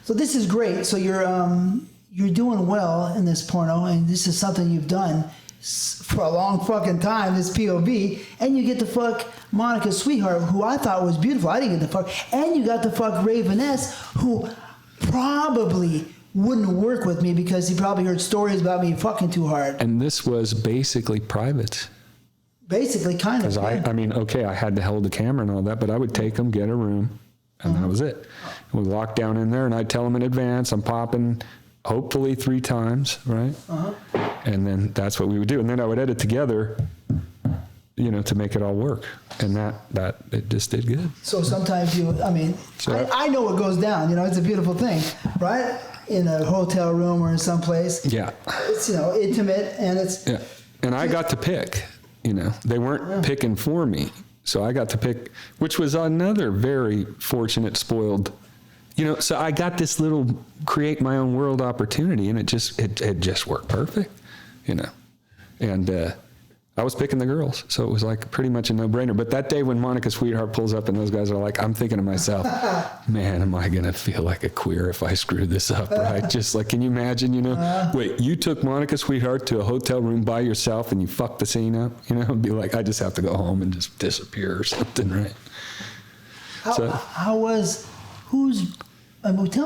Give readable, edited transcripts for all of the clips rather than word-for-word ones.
So this is great. So you're doing well in this porno, and this is something you've done for a long fucking time, this POV, and you get to fuck Monica's sweetheart, who I thought was beautiful. I didn't get to fuck. And you got to fuck Raveness, who probably wouldn't work with me because he probably heard stories about me fucking too hard. And this was basically private. Basically, kind of. Because I mean, okay, I had to hold the camera and all that, but I would take them, get a room, and that was it. And we walk down in there, and I'd tell them in advance, I'm popping hopefully 3 times, right? And then that's what we would do. And then I would edit together, you know, to make it all work. And that it just did good. So sometimes I know what goes down, you know, it's a beautiful thing, right? In a hotel room or in some place. Yeah. It's, you know, intimate, and it's... Yeah. And I got to pick, you know. They weren't picking for me. So I got to pick, which was another very fortunate, spoiled, you know, so I got this little create my own world opportunity, and it just worked perfect, you know. And I was picking the girls, so it was like pretty much a no-brainer. But that day when Monica's sweetheart pulls up and those guys are like, I'm thinking to myself, man, am I going to feel like a queer if I screw this up, right? Just like, can you imagine, you know, wait, you took Monica's sweetheart to a hotel room by yourself and you fucked the scene up, you know? It'd be like, I just have to go home and just disappear or something, right? Tell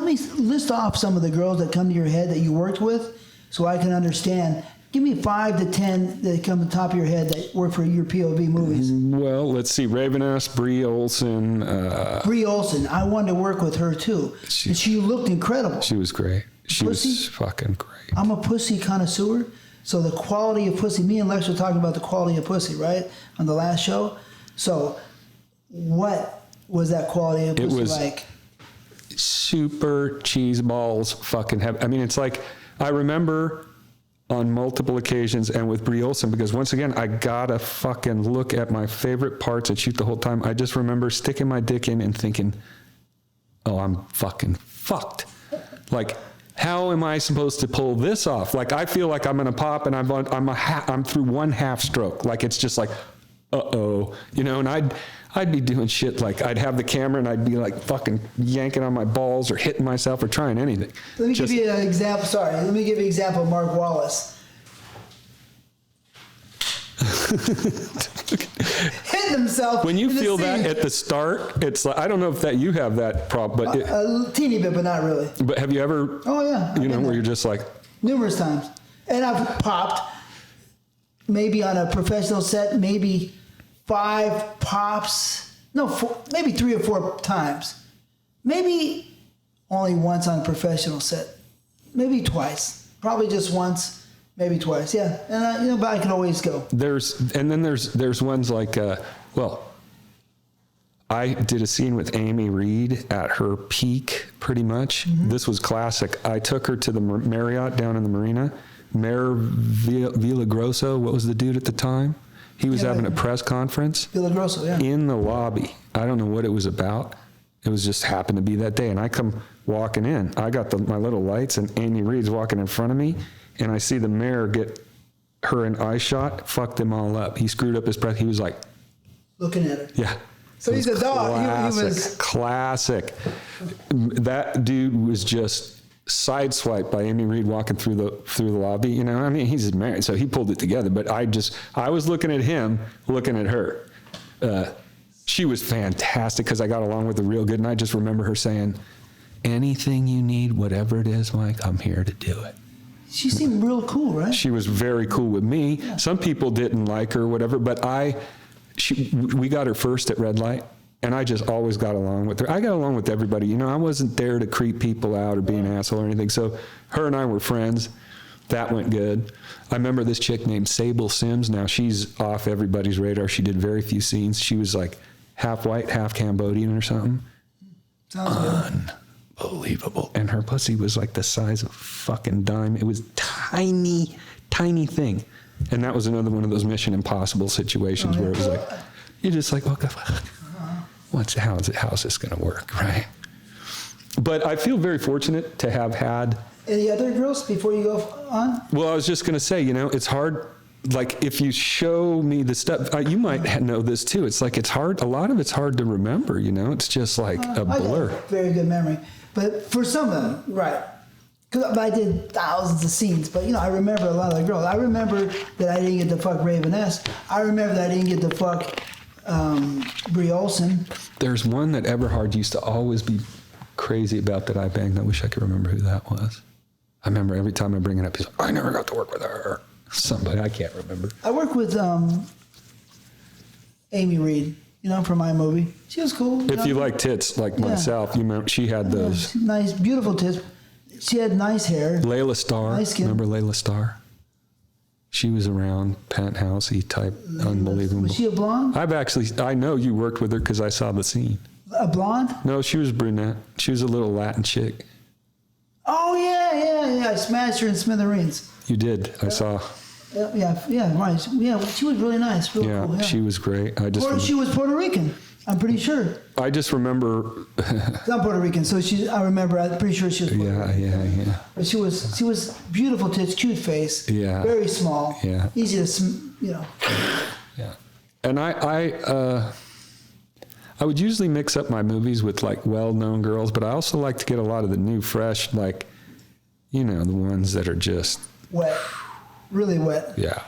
me, list off some of the girls that come to your head that you worked with so I can understand. Give me 5 to 10 that come to the top of your head that work for your POV movies. Well, let's see. Ravenous, Brie Olson. Brie Olson. I wanted to work with her too. And she looked incredible. She was great. She was fucking great. I'm a pussy connoisseur. So the quality of pussy, me and Lex were talking about the quality of pussy, right? On the last show. So what was that quality of pussy like? Super cheese balls fucking heavy. I mean, it's like, I remember on multiple occasions and with Brie Olson, because once again, I gotta fucking look at my favorite parts and shoot the whole time. I just remember sticking my dick in and thinking, oh, I'm fucking fucked. Like, how am I supposed to pull this off? Like, I feel like I'm gonna pop and I'm through one half stroke. Like, it's just like, uh-oh, you know, and I'd be doing shit like I'd have the camera and I'd be like fucking yanking on my balls or hitting myself or trying anything. Let me give you an example. Sorry, let me give you an example of Mark Wallace. Hitting himself. When you feel that at the start, it's like, I don't know if that you have that problem, but a teeny bit, but not really. But have you ever? Oh yeah. You know, where you're just like numerous times, and I've popped maybe on a professional set, maybe 5 pops, no, 4, maybe 3 or 4 times, maybe only once on a professional set, maybe twice, probably just once, maybe twice, yeah. And you know, but I can always go. There's ones like, well, I did a scene with Amy Reed at her peak, pretty much. Mm-hmm. This was classic. I took her to the Marriott down in the Marina. Mayor Villagroso, what was the dude at the time? He was having a press conference in the lobby. I don't know what it was about. It was just happened to be that day. And I come walking in. I got my little lights, and Amy Reed's walking in front of me. And I see the mayor get her an eye shot, fucked them all up. He screwed up his breath. He was like... looking at her. Yeah. So he's a dog. He was... Classic. That dude was just... sideswiped by Amy Reed walking through the lobby, you know. I mean, he's married, so he pulled it together. But I was looking at him, looking at her. She was fantastic because I got along with her real good, and I just remember her saying, "Anything you need, whatever it is, Mike, I'm here to do it." She seemed real cool, right? She was very cool with me. Yeah. Some people didn't like her, whatever, but we got her first at Red Light. And I just always got along with her. I got along with everybody. You know, I wasn't there to creep people out or be an asshole or anything. So her and I were friends. That went good. I remember this chick named Sable Sims. Now she's off everybody's radar. She did very few scenes. She was like half white, half Cambodian or something. Sounds unbelievable. And her pussy was like the size of a fucking dime. It was tiny, tiny thing. And that was another one of those Mission Impossible situations where it was like, you're just like, what the fuck? How is this going to work, right? But I feel very fortunate to have had... Any other girls before you go on? Well, I was just going to say, you know, it's hard. Like, if you show me the stuff, you might know this too. It's like, it's hard. A lot of it's hard to remember, you know? It's just like a blur. I got a very good memory. But for some of them, right. Because I did thousands of scenes, but I remember a lot of the girls. I remember that I didn't get to fuck Raven S. I remember that I didn't get to fuck Brie Olson. There's one that Everhard used to always be crazy about that I banged. I wish I could remember who that was. I remember every time I bring it up, he's like, I never got to work with her. Somebody, I can't remember. I worked with Amy Reed, from iMovie. She was cool. If you like tits like myself, you remember she had those. Nice, beautiful tits. She had nice hair. Layla Starr. Nice skin. Remember Layla Starr? She was around, penthouse-y type, unbelievable. Was she a blonde? I know you worked with her because I saw the scene. A blonde? No, she was brunette. She was a little Latin chick. Oh, yeah. I smashed her in smithereens. You did. I saw. Yeah, right. Yeah, she was really nice. Real cool, yeah. She was great. She was Puerto Rican. I'm pretty sure. I just remember. I'm Puerto Rican, so I'm pretty sure she was Puerto Rican. Yeah. But she was beautiful tits, cute face. Yeah. Very small. Yeah. Easy to, Yeah. And I would usually mix up my movies with like well-known girls, but I also like to get a lot of the new, fresh, like, the ones that are just wet, really wet. Yeah.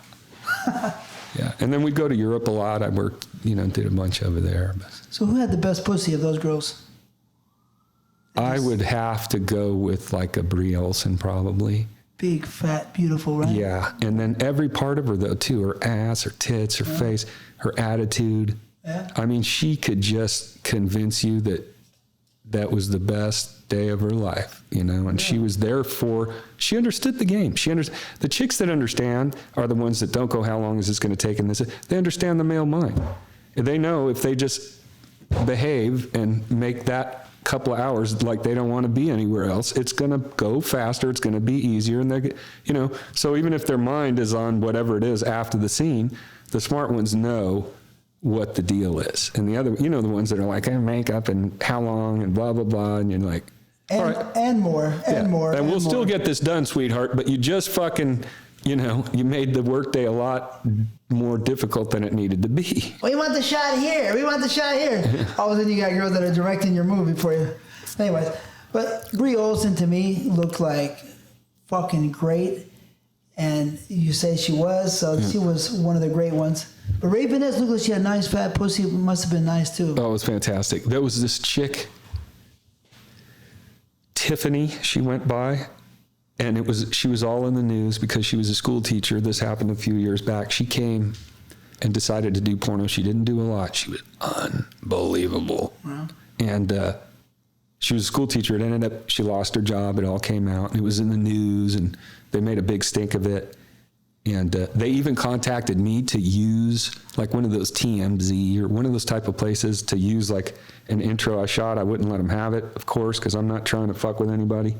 Yeah. And then we'd go to Europe a lot. I worked, did a bunch over there. So who had the best pussy of those girls? I would have to go with like a Brie Olson probably. Big, fat, beautiful, right? Yeah. And then every part of her though too, her ass, her tits, her face, her attitude. Yeah. I mean, she could just convince you that was the best day of her life, and she was there she understood the game. The chicks that understand are the ones that don't go, how long is this going to take? And they understand the male mind. And they know if they just behave and make that couple of hours like they don't want to be anywhere else, it's going to go faster. It's going to be easier. And so even if their mind is on whatever it is after the scene, the smart ones know what the deal is. And the other, the ones that are like, makeup and how long and blah, blah, blah. And you're like, all right. And more. And we'll still get this done, sweetheart. But you just fucking, you made the workday a lot more difficult than it needed to be. We want the shot here. All of a sudden you got girls that are directing your movie for you. Anyways, but Brie Olson to me looked like fucking great. And you say she was, so she was one of the great ones. But Raven S looked like she had nice fat pussy. It must have been nice too. Oh, it was fantastic. There was this chick, Tiffany, she went by, and she was all in the news because she was a school teacher. This happened a few years back. She came and decided to do porno. She didn't do a lot. She was unbelievable. Wow. And she was a school teacher. It ended up, she lost her job. It all came out. It was in the news, and they made a big stink of it. And they even contacted me to use like one of those TMZ or one of those type of places to use like an intro I shot. I wouldn't let them have it, of course, because I'm not trying to fuck with anybody.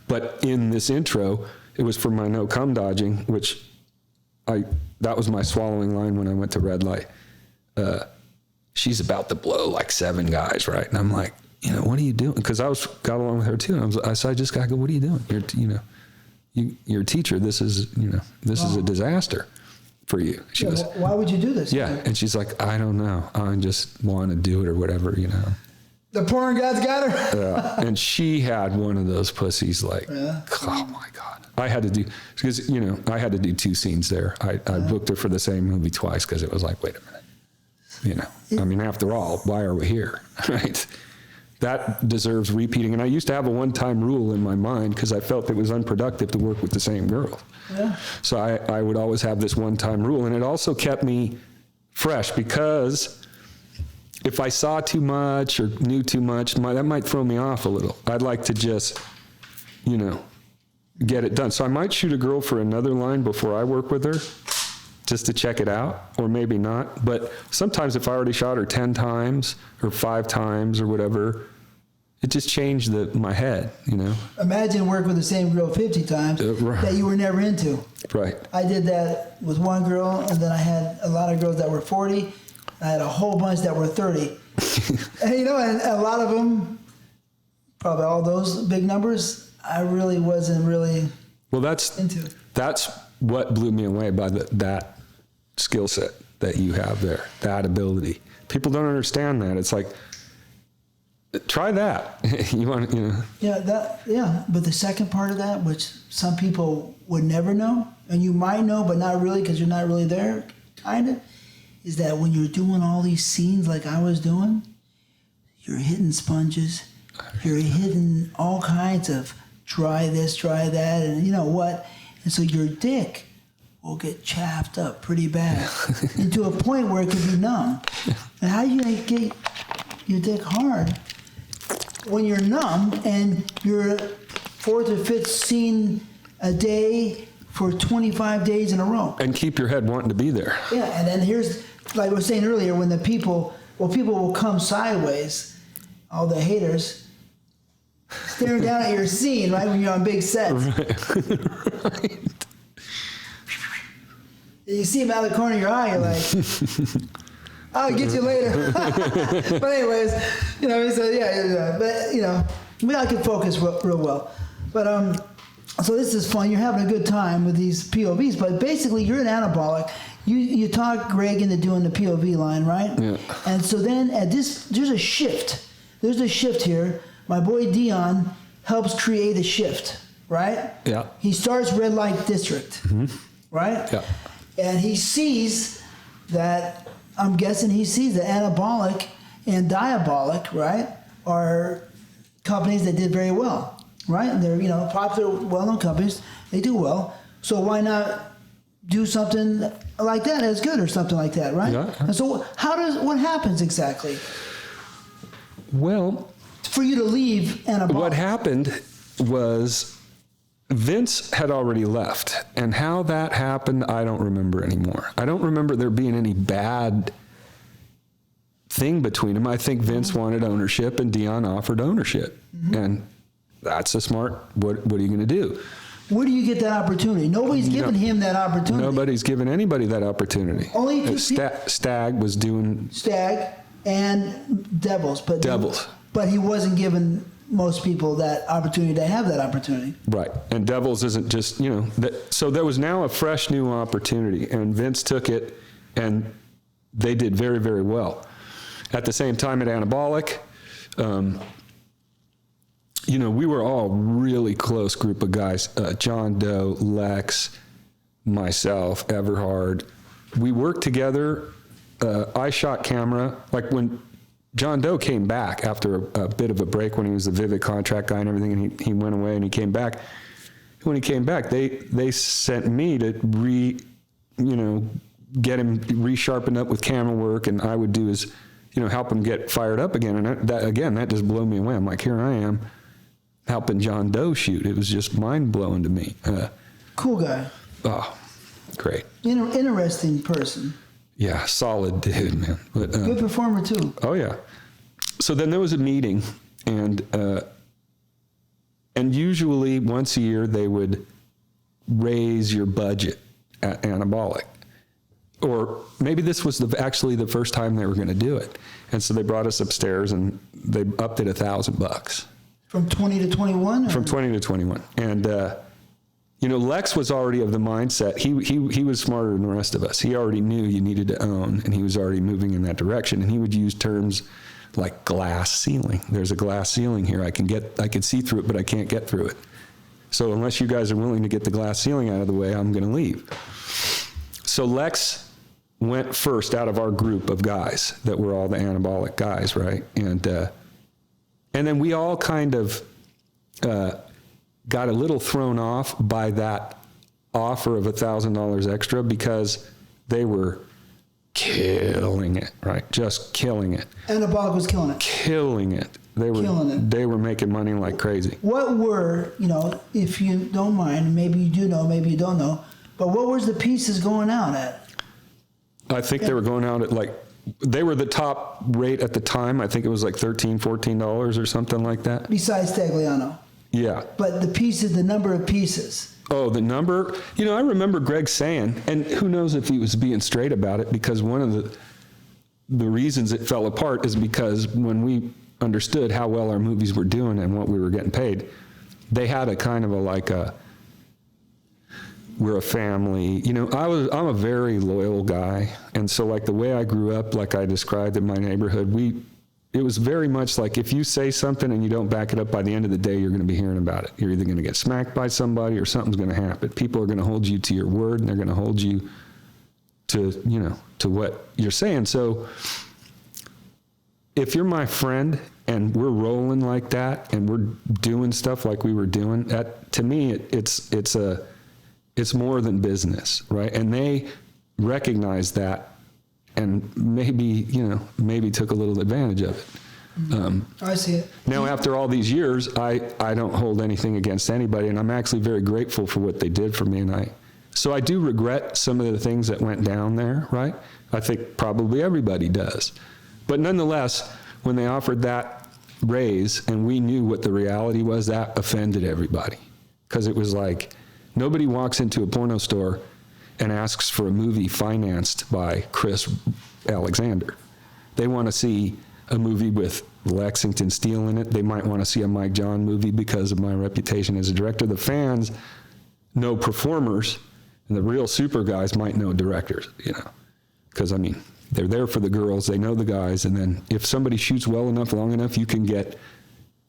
But in this intro, it was for my no cum dodging, which that was my swallowing line when I went to red light. She's about to blow like 7 guys, right? And I'm like, what are you doing? Because got along with her too. And I just got to go, what are you doing? You're a teacher. This is, this is a disaster for you. She goes, why would you do this? Yeah. And she's like, I don't know. I just want to do it or whatever, The porn gods got her? Yeah. And she had one of those pussies like, oh my God. I had to do, because, I had to do 2 scenes there. I booked her for the same movie twice because it was like, wait a minute. After all, why are we here? Right? That deserves repeating. And I used to have a one-time rule in my mind because I felt it was unproductive to work with the same girl. Yeah. So I would always have this one-time rule. And it also kept me fresh because if I saw too much or knew too much, that might throw me off a little. I'd like to just, get it done. So I might shoot a girl for another line before I work with her just to check it out, or maybe not. But sometimes if I already shot her 10 times or 5 times or whatever, it just changed my head, Imagine working with the same girl 50 times that you were never into. Right. I did that with one girl, and then I had a lot of girls that were 40. I had a whole bunch that were 30. And, and a lot of them, probably all those big numbers, I really wasn't really into. That's what blew me away by that skill set that you have there, that ability. People don't understand that. It's like, try that. You want, But the second part of that, which some people would never know, and you might know, but not really because you're not really there, kind of, is that when you're doing all these scenes like I was doing, you're hitting sponges, you're hitting all kinds of try this, try that, and you know what? And so your dick will get chapped up pretty bad and to a point where it could be numb. And how are you going to get your dick hard when you're numb and you're fourth or fifth scene a day for 25 days in a row? and keep your head wanting to be there. Yeah, and then here's, like I was saying earlier, when people will come sideways, all the haters, staring down at your scene, right, when you're on big sets. Right. You see them out of the corner of your eye, you're like, I'll get you later. But anyways, so yeah, but I can focus real well. But so this is fun. You're having a good time with these POVs, but basically you're an anabolic. You talk Greg into doing the POV line, right? Yeah. And so then there's a shift. There's a shift here. My boy Dion helps create a shift, right? Yeah. He starts Red Light District, right? Yeah. And he sees that, I'm guessing he sees that Anabolic and Diabolic, right, are companies that did very well, right? And they're, popular, well-known companies. They do well. So why not do something like that as good or something like that, right? Yeah. And so what happens exactly Well, for you to leave Anabolic? what happened was Vince had already left, and how that happened, I don't remember anymore. I don't remember there being any bad thing between them. I think Vince wanted ownership, and Dion offered ownership, and that's a smart. What are you going to do? Where do you get that opportunity? Nobody's given him that opportunity. Nobody's given anybody that opportunity. Only two Stag was doing Stag and Devils, but Devils. But he wasn't given most people that opportunity to have that opportunity. Right. And Devils isn't just, so there was now a fresh new opportunity, and Vince took it, and they did very, very well. At the same time at Anabolic, we were all really close group of guys. John Doe, Lex, myself, Everhard. We worked together. I shot camera. Like when John Doe came back after a bit of a break when he was the Vivid contract guy and everything, and he went away and he came back. When he came back, they sent me to get him resharpened up with camera work, and I would do his, help him get fired up again. And that just blew me away. I'm like, here I am helping John Doe shoot. It was just mind blowing to me. Cool guy. Oh, great. Interesting person. Yeah, solid dude, man. But, good performer too. Oh yeah. So then there was a meeting, and usually once a year they would raise your budget at Anabolic, or maybe this was actually the first time they were going to do it, and so they brought us upstairs and they upped it $1,000 from 20 to 21. From 20 to 21, and Lex was already of the mindset. He was smarter than the rest of us. He already knew you needed to own, and he was already moving in that direction. And he would use terms like glass ceiling. There's a glass ceiling here. I can see through it, but I can't get through it. So unless you guys are willing to get the glass ceiling out of the way, I'm going to leave. So Lex went first out of our group of guys that were all the Anabolic guys, right? And then we all kind of got a little thrown off by that offer of $1,000 extra because they were killing it, right? Just killing it. Anabolic was killing it. Killing it. They were making money like crazy. What were, if you don't mind, maybe you do know, maybe you don't know, but what was the pieces going out at? I think they were going out at they were the top rate at the time. I think it was like $13, $14 or something like that. Besides Tagliano. Yeah. But the number of pieces. Oh, the number? I remember Greg saying, and who knows if he was being straight about it, because one of the reasons it fell apart is because when we understood how well our movies were doing and what we were getting paid, they had a kind of we're a family. I'm a very loyal guy. And so the way I grew up, like I described in my neighborhood, it was very much like if you say something and you don't back it up, by the end of the day, you're going to be hearing about it. You're either going to get smacked by somebody or something's going to happen. People are going to hold you to your word, and they're going to hold you to, to what you're saying. So if you're my friend and we're rolling like that and we're doing stuff like we were doing, that to me, it's more than business, right? And they recognize that and maybe took a little advantage of it. I see it. Now, after all these years, I don't hold anything against anybody, and I'm actually very grateful for what they did for me. So I do regret some of the things that went down there, right? I think probably everybody does. But nonetheless, when they offered that raise and we knew what the reality was, that offended everybody. Because it was like, nobody walks into a porno store and asks for a movie financed by Chris Alexander. They want to see a movie with Lexington Steele in it. They might want to see a Mike John movie because of my reputation as a director. The fans know performers, and the real super guys might know directors, because they're there for the girls, they know the guys, and then if somebody shoots well enough, long enough, you can get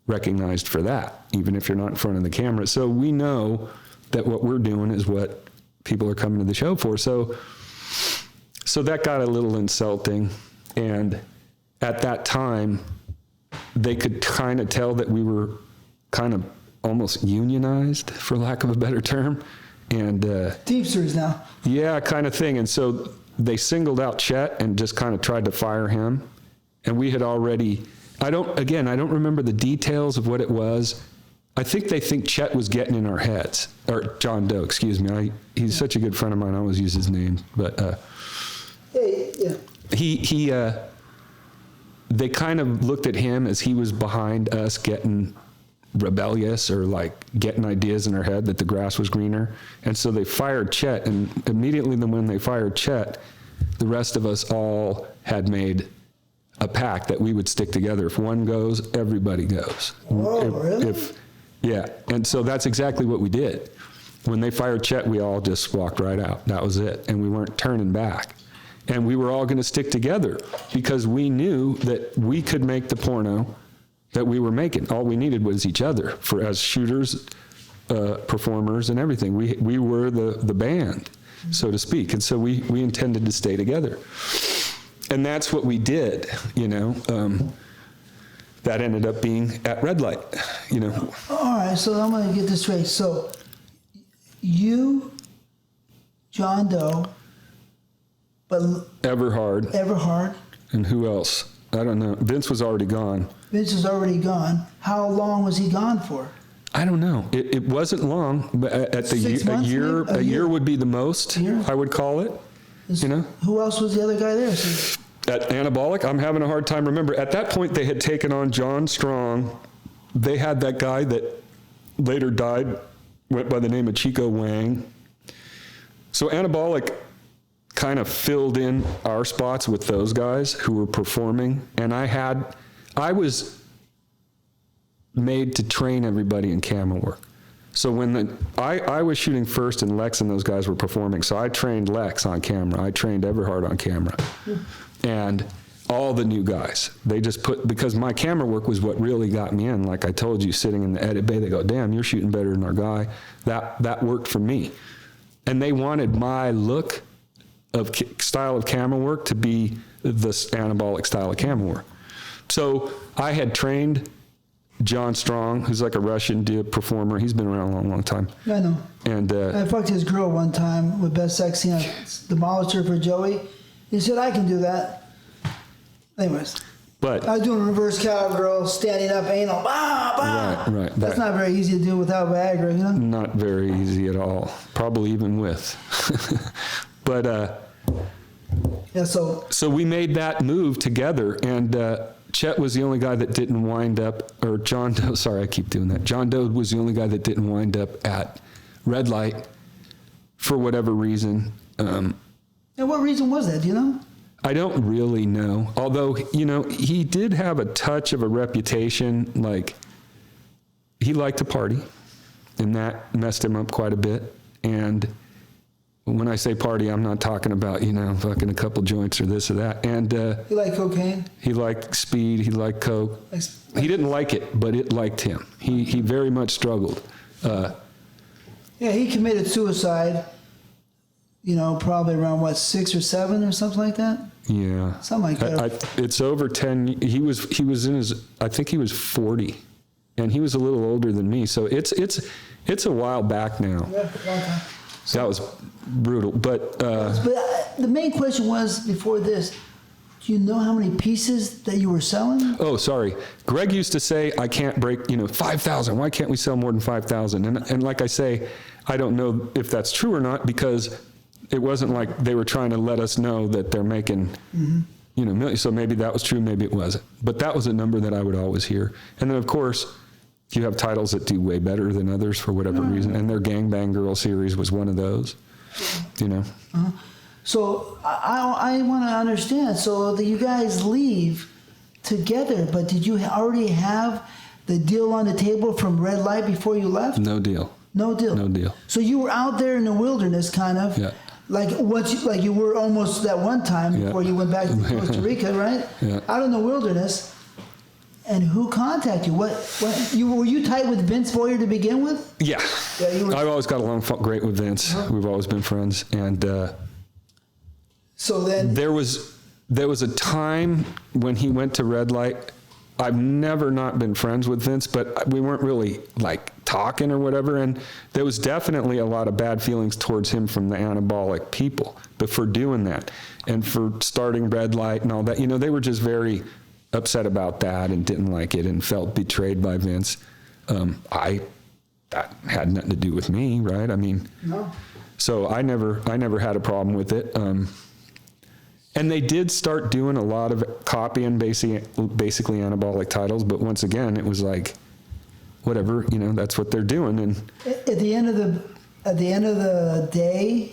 recognized for that, even if you're not in front of the camera. So we know that what we're doing is what people are coming to the show for. So that got a little insulting. And at that time, they could kind of tell that we were kind of almost unionized, for lack of a better term. And Teamsters now. Yeah, kind of thing. And so they singled out Chet and just kind of tried to fire him. And we had already, I don't remember the details of what it was. I think they think Chet was getting in our heads, or John Doe, excuse me. He's such a good friend of mine. I always use his name, but they kind of looked at him as he was behind us getting rebellious or like getting ideas in our head that the grass was greener. And so they fired Chet, and immediately when they fired Chet, the rest of us all had made a pact that we would stick together. If one goes, everybody goes. Oh, really? Yeah, and so that's exactly what we did. When they fired Chet, we all just walked right out. That was it, and we weren't turning back. And we were all going to stick together because we knew that we could make the porno that we were making. All we needed was each other as shooters, performers, and everything. We were the band, so to speak, and so we intended to stay together. And that's what we did, that ended up being at Red Light, All right, so I'm going to get this straight. So you, John Doe, but Everhard. And who else? I don't know. Vince was already gone. Vince was already gone. How long was he gone for? I don't know. It wasn't long, but at the 6 months, a year would be the most, I would call it. Who else was the other guy there? At Anabolic, I'm having a hard time remember. At that point, they had taken on John Strong. They had that guy that later died, went by the name of Chico Wang. So Anabolic kind of filled in our spots with those guys who were performing. And I was made to train everybody in camera work. So when I was shooting first and Lex and those guys were performing. So I trained Lex on camera. I trained Everhard on camera. And all the new guys, they just because my camera work was what really got me in. Like I told you, sitting in the edit bay, they go, damn, you're shooting better than our guy. That worked for me. And they wanted my look of style of camera work to be the anabolic style of camera work. So I had trained John Strong, who's like a Russian performer. He's been around a long, long time. I know. And I fucked his girl one time with Best Sex Scene. I demolished her for Joey. He said, I can do that. Anyways. But I was doing reverse cowgirl, standing up, anal, bah, bah. Right. That's not very easy to do without Viagra, Not very easy at all. Probably even with. But yeah, so we made that move together, and Chet was the only guy that didn't wind up, or John Doe, sorry, I keep doing that. John Doe was the only guy that didn't wind up at Red Light for whatever reason. And what reason was that, do you know? I don't really know. Although, he did have a touch of a reputation, like he liked to party, and that messed him up quite a bit. And when I say party, I'm not talking about, fucking a couple joints or this or that. And You like cocaine? he liked speed. He liked coke. He didn't like it, but it liked him. He very much struggled. Yeah, he committed suicide, probably around, 6 or 7 or something like that? Yeah. Something like that. It's over 10. He was in his, I think he was 40. And he was a little older than me. So it's a while back now. Yeah, long time. That was brutal. But the main question was, before this, do you know how many pieces that you were selling? oh, sorry. Greg used to say, I can't break, 5,000. Why can't we sell more than 5,000? And like I say, I don't know if that's true or not, because it wasn't like they were trying to let us know that they're making, millions. So maybe that was true, maybe it wasn't. But that was a number that I would always hear. And then, of course, you have titles that do way better than others for whatever reason. And their Gangbang Girl series was one of those, So I want to understand. So that you guys leave together, but did you already have the deal on the table from Red Light before you left? No deal. No deal. No deal. So you were out there in the wilderness, kind of. Yeah. Like you were almost that one time before you went back to Costa Rica, right? Yeah. Out in the wilderness. And who contacted you? Were you tight with Vince Boyer to begin with? Yeah. You were. I've always got along great with Vince. We've always been friends. And So then there was a time when he went to Red Light. I've never not been friends with Vince, but we weren't really like talking or whatever. And there was definitely a lot of bad feelings towards him from the anabolic people, but for doing that and for starting Red Light and all that, they were just very upset about that and didn't like it and felt betrayed by Vince. That had nothing to do with me, right? I mean, no. So I never had a problem with it. And they did start doing a lot of copying basically anabolic titles, but once again, it was like, whatever, that's what they're doing. And At the end of the day,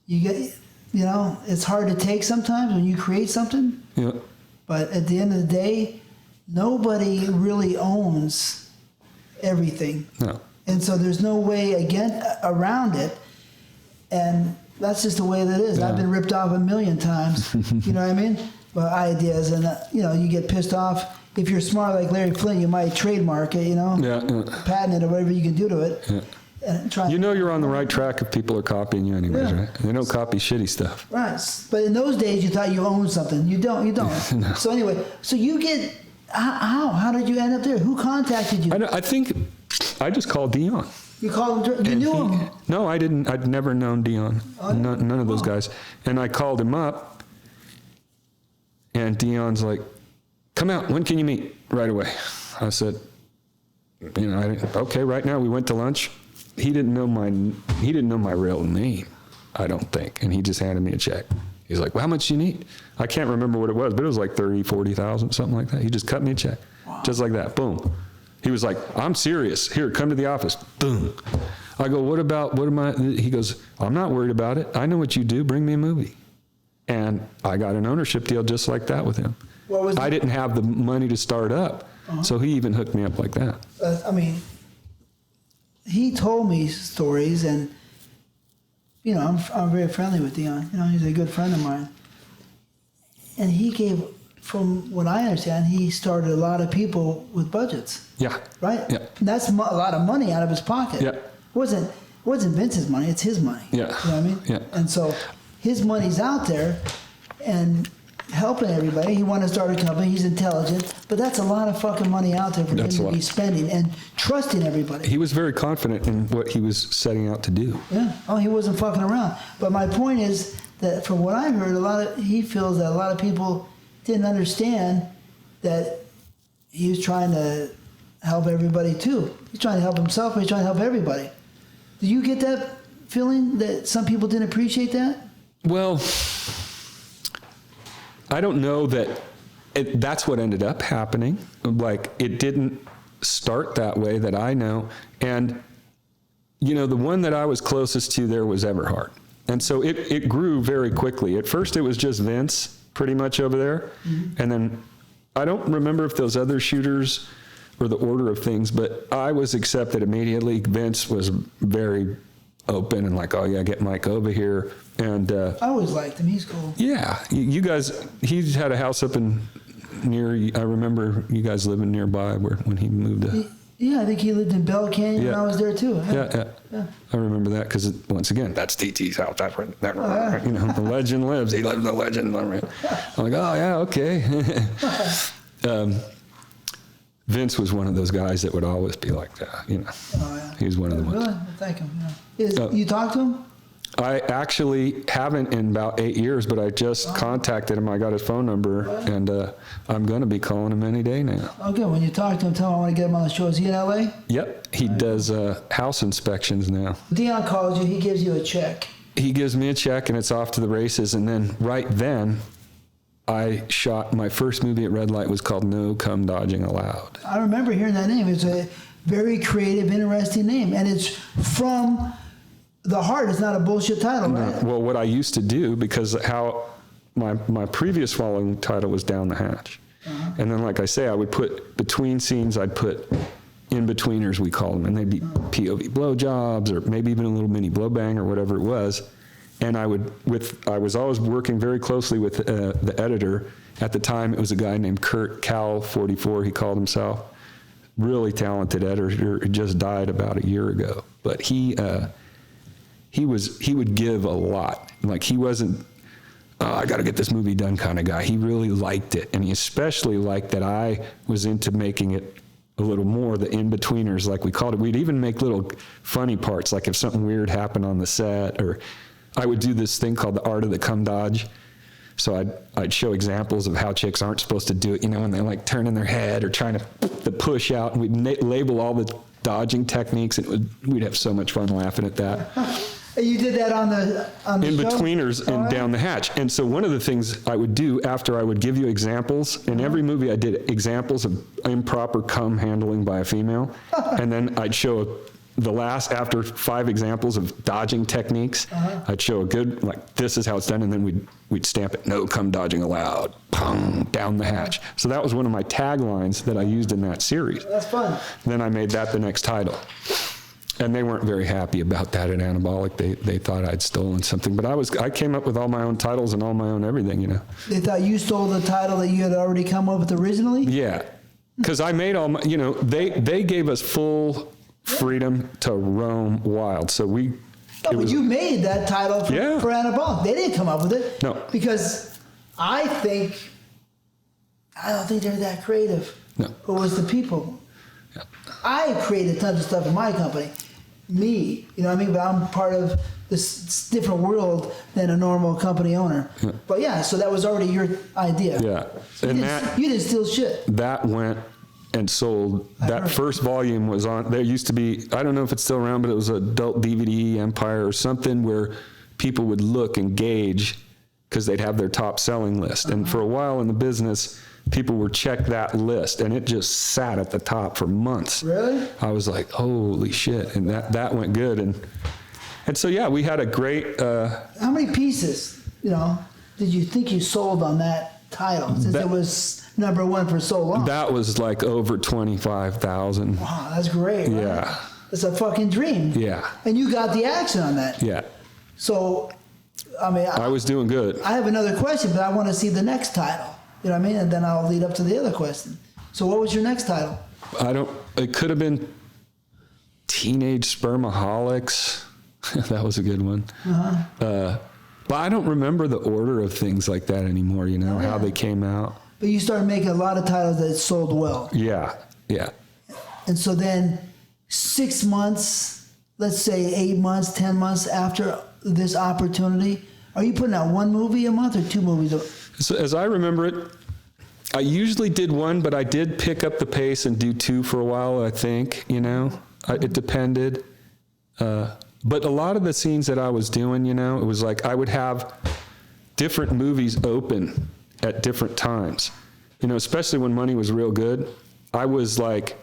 you get, it's hard to take sometimes when you create something. yeah, But at the end of the day, nobody really owns everything. no, And so there's no way around it. And that's just the way that it is. Yeah. I've been ripped off a million times. You know what I mean? But ideas, and you get pissed off. If you're smart like Larry Flynn, you might trademark it, patent it or whatever you can do to it. Yeah. And try. You're on the right track if people are copying you anyways, Yeah. right? They don't copy shitty stuff. Right. But in those days, you thought you owned something. You don't. No. So anyway, so you get, how did you end up there? Who contacted you? I think I just called Dion. You called him, you knew him? No, I didn't. I'd never known Dion. Oh, None of those guys. And I called him up, and Dion's like, come out. When can you meet? Right away. I said, okay, right now. We went to lunch. He didn't know my real name, I don't think. And he just handed me a check. He's like, well, how much do you need? I can't remember what it was, but it was like 30, 40,000, something like that. He just cut me a check. Wow. Just like that. Boom. He was like, I'm serious. Here, come to the office. Boom. I go, what am I? He goes, I'm not worried about it. I know what you do. Bring me a movie. And I got an ownership deal just like that with him. I didn't have the money to start up. So he even hooked me up like that. He told me stories, and, I'm very friendly with Dion. He's a good friend of mine. And he gave, from what I understand, he started a lot of people with budgets. Yeah. Right? Yeah. And that's a lot of money out of his pocket. Yeah. It wasn't Vince's money, it's his money. Yeah. You know what I mean? Yeah. And so his money's out there and helping everybody. He wanted to start a company, he's intelligent, but that's a lot of fucking money out there for him to be spending and trusting everybody. He was very confident in what he was setting out to do. Yeah. Oh, he wasn't fucking around. But my point is that from what I heard, he feels that a lot of people didn't understand that he was trying to help everybody too. He's trying to help himself, but he's trying to help everybody. Do you get that feeling that some people didn't appreciate that? Well, I don't know that that's what ended up happening. Like, it didn't start that way that I know. And, the one that I was closest to there was Everhart. And so it grew very quickly. At first, it was just Vince pretty much over there. Mm-hmm. And then I don't remember if those other shooters or the order of things, but I was accepted immediately. Vince was very open and like, oh yeah, get Mike over here. And I always liked him. He's cool. yeah, you guys, he had a house up in near, I remember you guys living nearby when he moved to. Yeah, I think he lived in Bell Canyon when I was there too. Yeah. I remember that because once again, that's TT's house. That's where, you know, the legend lives. He lived the legend. I'm like, oh yeah, okay. Vince was one of those guys that would always be like that, you know. Oh, yeah. He was one of the ones. Really? Thank him. Yeah. You talked to him? I actually haven't in about 8 years, but I just contacted him. I got his phone number, and I'm going to be calling him any day now. Okay, when you talk to him, tell him I want to get him on the show. Is he in L.A.? Yep, he does house inspections now. Dion calls you. He gives you a check. He gives me a check, and it's off to the races. And then right then, I shot my first movie at Red Light was called No Cum Dodging Allowed. I remember hearing that name. It's a very creative, interesting name, and it's from the heart. It's not a bullshit title, right? Well, what I used to do, because how my previous following title was Down the Hatch. And then, like I say, I would put between scenes, I'd put in-betweeners, we call them, and they'd be POV blowjobs or maybe even a little mini blow bang or whatever it was. And I was always working very closely with the editor. At the time, it was a guy named Kurt Cal 44, he called himself. Really talented editor, just died about a year ago. But he would give a lot. Like, he wasn't, oh, I got to get this movie done kind of guy. He really liked it. And he especially liked that I was into making it a little more, the in-betweeners, like we called it. We'd even make little funny parts, like if something weird happened on the set, or I would do this thing called the art of the cum dodge. So I'd show examples of how chicks aren't supposed to do it, you know, and they're like turning their head or trying to push out, and we'd label all the dodging techniques, and we'd have so much fun laughing at that. You did that on the in-betweeners and Down the Hatch. And so one of the things I would do after I would give you examples, in every movie I did examples of improper cum handling by a female, and then I'd show the last, after 5 examples of dodging techniques, I'd show a good, like, this is how it's done, and then we'd stamp it, no cum dodging allowed, pong, Down the Hatch. So that was one of my taglines that I used in that series. That's fun. Then I made that the next title. And they weren't very happy about that at Anabolic. They thought I'd stolen something, but I came up with all my own titles and all my own everything, you know. They thought you stole the title that you had already come up with originally? Yeah, because I made all my, you know, they gave us full freedom to roam wild. So but you made that title for Anabolic. They didn't come up with it. No. Because I don't think they're that creative. No. It was the people. Yeah. I created tons of stuff in my company. Me, you know what I mean? But I'm part of this different world than a normal company owner. Yeah. But yeah, so that was already your idea. Yeah. So you didn't steal shit. That went and sold. That first volume was on, there used to be, I don't know if it's still around, but it was Adult DVD Empire or something where people would look and gauge because they'd have their top selling list. And for a while in the business, people would check that list, and it just sat at the top for months. Really? I was like, holy shit. And that went good. And so, yeah, we had a great... How many pieces, you know, did you think you sold on that title, since it was #1 for so long? That was like over 25,000. Wow, that's great. Right? Yeah. It's a fucking dream. Yeah. And you got the action on that. Yeah. So, I mean... I was doing good. I have another question, but I want to see the next title. You know what I mean? And then I'll lead up to the other question. So what was your next title? It could have been Teenage Spermaholics. That was a good one. But I don't remember the order of things like that anymore, you know, how they came out. But you started making a lot of titles that sold well. Yeah, yeah. And so then 6 months, let's say 8 months, 10 months after this opportunity, are you putting out 1 movie a month or 2 movies? So as I remember it, I usually did 1, but I did pick up the pace and do 2 for a while, I think, you know. It depended. But a lot of the scenes that I was doing, you know, it was like I would have different movies open at different times. You know, especially when money was real good. I was like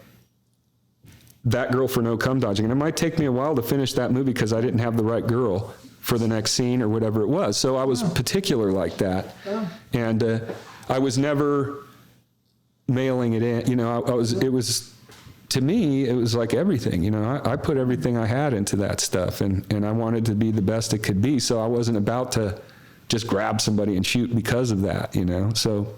that girl for No Cum Dodging. And it might take me a while to finish that movie because I didn't have the right girl for the next scene or whatever it was. So I was particular like that. And I was never mailing it in. You know, it was to me, it was like everything, you know, I put everything I had into that stuff, and I wanted to be the best it could be. So I wasn't about to just grab somebody and shoot because of that, you know? So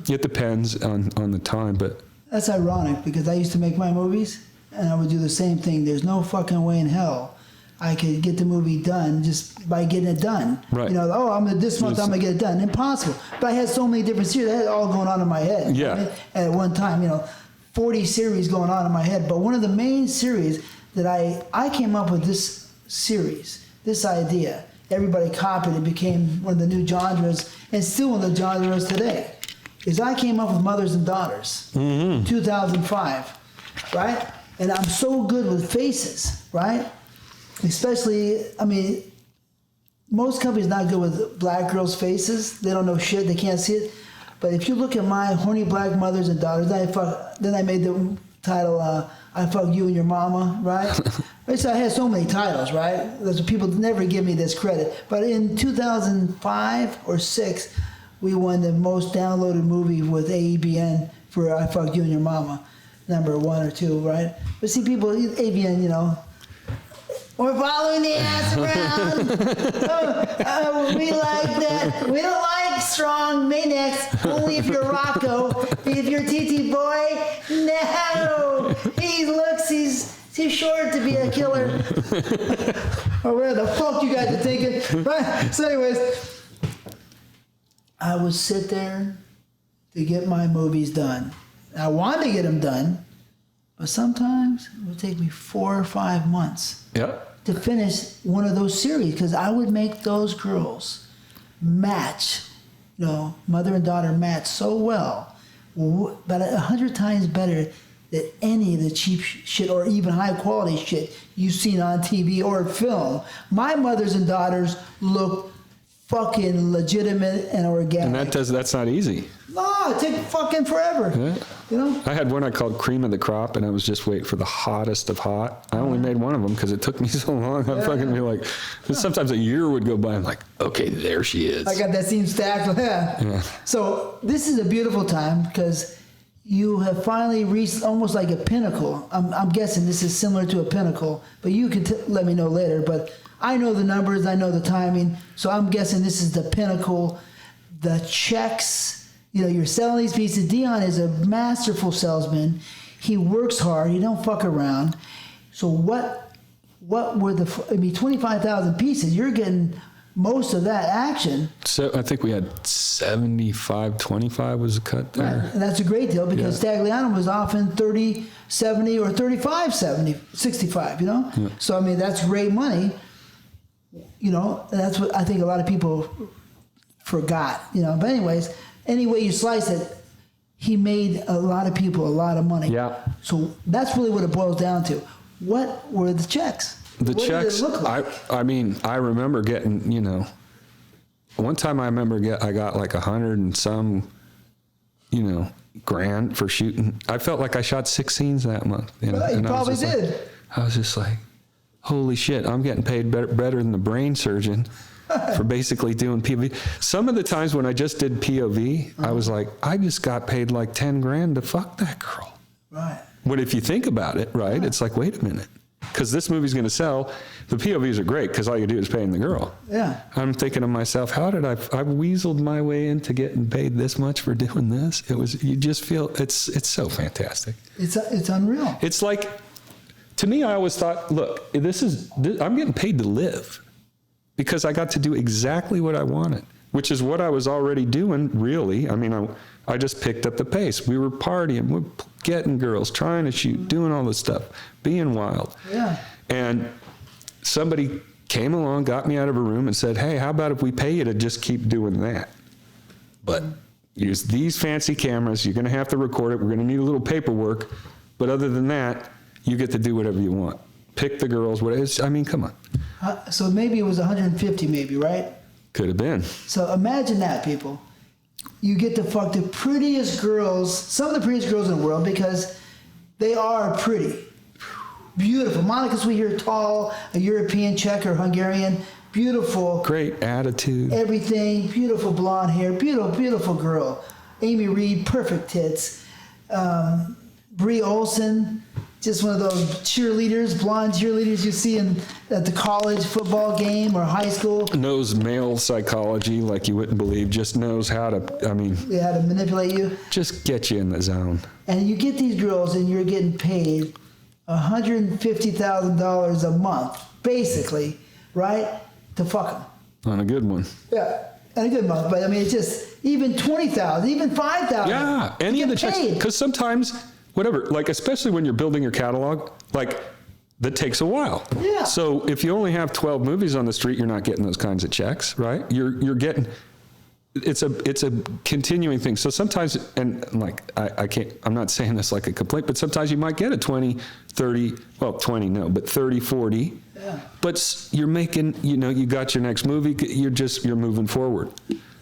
it depends on the time, but. That's ironic because I used to make my movies and I would do the same thing. There's no fucking way in hell I could get the movie done just by getting it done. Right. You know, this month I'm gonna get it done. Impossible. But I had so many different series. I had it all going on in my head. Yeah. Right? At one time, you know, 40 series going on in my head. But one of the main series that I came up with this series, this idea. Everybody copied it, became one of the new genres, and still one of the genres today. Is I came up with Mothers and Daughters, 2005, right? And I'm so good with faces, right? Especially, I mean, most companies not good with black girls' faces. They don't know shit. They can't see it. But if you look at my horny black mothers and daughters, then I made the title, I Fuck You and Your Mama, right? So I had so many titles, right? Those people never give me this credit. But in 2005 or 6, we won the most downloaded movie with AEBN for I Fuck You and Your Mama, number 1 or 2, right? But see, people, ABN, you know, we're following the ass around. We like that. We don't like strong Maynex, only if you're Rocco. If you're TTBoy, no. He's too short to be a killer. Or where the fuck you guys are thinking. Right? So anyways, I would sit there to get my movies done. I wanted to get them done, but sometimes it would take me 4 or 5 months. Yep. To finish one of those series, because I would make those girls match, you know, mother and daughter match so well, but 100 times better than any of the cheap shit or even high quality shit you've seen on TV or film. My mothers and daughters look fucking legitimate and organic. And that's not easy. No, it takes fucking forever. Yeah. You know? I had one I called Cream of the Crop, and I was just waiting for the hottest of hot. I only made one of them because it took me so long. I'd fucking be like, sometimes a year would go by. I'm like, okay, there she is. I got that scene stacked. Yeah. So this is a beautiful time because you have finally reached almost like a pinnacle. I'm guessing this is similar to a pinnacle, but you can let me know later. But I know the numbers, I know the timing, so I'm guessing this is the pinnacle. The checks. You know, you're selling these pieces. Dion is a masterful salesman. He works hard. He don't fuck around. So what were 25,000 pieces. You're getting most of that action. So I think we had 75-25 was the cut there. Right. And that's a great deal because Stagliano was often 30-70 or 35-70, 65, you know? Yeah. So, I mean, that's great money. You know, and that's what I think a lot of people forgot, you know. But anyways, any way you slice it, he made a lot of people a lot of money. Yeah. So that's really what it boils down to. What were the checks? The checks, look like? I mean, I remember getting, you know, one time I remember I got like 100 and some, you know, grand for shooting. I felt like I shot 6 scenes that month. You know? Well, you probably did. Like, I was just like, holy shit, I'm getting paid better than the brain surgeon for basically doing POV. Some of the times when I just did POV, I was like, I just got paid like 10 grand to fuck that girl. Right. But if you think about it, right, it's like, wait a minute. Because this movie's going to sell. The POVs are great because all you do is paying the girl. Yeah. I'm thinking to myself, how did I weaseled my way into getting paid this much for doing this? It was, you just feel, it's so fantastic. It's unreal. It's like, to me, I always thought, look, I'm getting paid to live because I got to do exactly what I wanted, which is what I was already doing, really. I mean, I just picked up the pace. We were partying, we're getting girls, trying to shoot, doing all this stuff, being wild. Yeah. And somebody came along, got me out of a room and said, hey, how about if we pay you to just keep doing that? But use these fancy cameras. You're going to have to record it. We're going to need a little paperwork. But other than that, you get to do whatever you want. Pick the girls. I mean, come on. So maybe it was 150 maybe, right? Could have been. So imagine that, people. You get to fuck the prettiest girls, some of the prettiest girls in the world, because they are pretty. Beautiful. Monica Sweet, tall, a European, Czech, or Hungarian. Beautiful. Great attitude. Everything. Beautiful blonde hair. Beautiful, beautiful girl. Amy Reed, perfect tits. Brie Olson, just one of those cheerleaders, blonde cheerleaders you see at the college football game or high school. Knows male psychology like you wouldn't believe. Just knows how to, how to manipulate you. Just get you in the zone. And you get these girls and you're getting paid $150,000 a month, basically, right? To fuck them. On a good one. Yeah. And a good month. But it's just even 20,000, even 5,000. Yeah. Any of the checks. Because sometimes, whatever, like, especially when you're building your catalog, like, that takes a while. Yeah. So if you only have 12 movies on the street, you're not getting those kinds of checks, right? You're getting, it's a continuing thing. So sometimes, and like, I'm not saying this like a complaint, but sometimes you might get a 20, 30, well, 20, no, but 30, 40. Yeah. But you're making, you got your next movie, you're moving forward,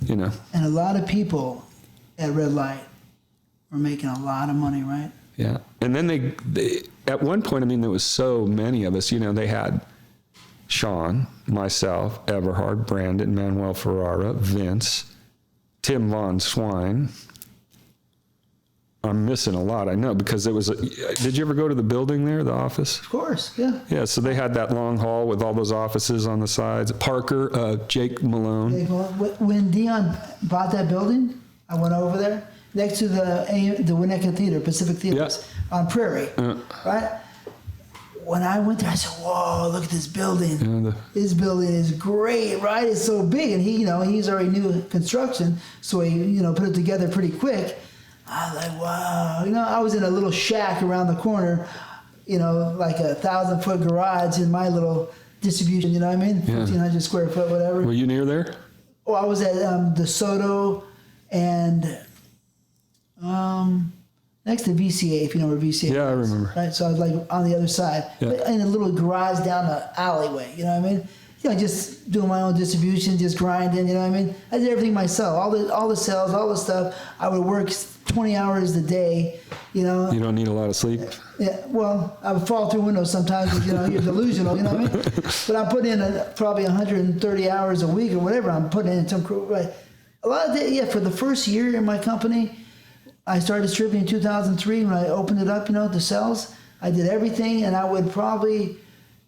And a lot of people at Red Light were making a lot of money, right? Yeah. And then they at one point, there was so many of us, they had Sean, myself, Everhard, Brandon, Manuel Ferrara, Vince, Tim Von Swine. I'm missing a lot, I know, because there was did you ever go to the building there, the office? Of course, yeah. Yeah, so they had that long hall with all those offices on the sides. Parker, Jake Malone. When Dion bought that building, I went over there next to the Winnetka Theater, Pacific Theaters, on Prairie, right? When I went there, I said, "Whoa, look at this building! Yeah, this building is great, right? It's so big." And he's already new construction, so he, put it together pretty quick. I was like, wow. I was in a little shack around the corner, like a 1,000-foot garage in my little distribution, you know what I mean? Yeah. 1,500 square foot, whatever. Were you near there? Oh, I was at DeSoto and next to VCA, if you know where VCA is. Yeah, I remember. Right, so I was like on the other side, but in a little garage down the alleyway, you know what I mean? Just doing my own distribution, just grinding, you know what I mean? I did everything myself, all the sales, all the stuff. I would work 20 hours a day, You don't need a lot of sleep? Yeah, well, I would fall through windows sometimes because, you're delusional, you know what I mean? But I'm putting in probably 130 hours a week or whatever. I'm putting in some crew, right? A lot of for the first year in my company, I started distributing in 2003 when I opened it up, the sales. I did everything, and I would probably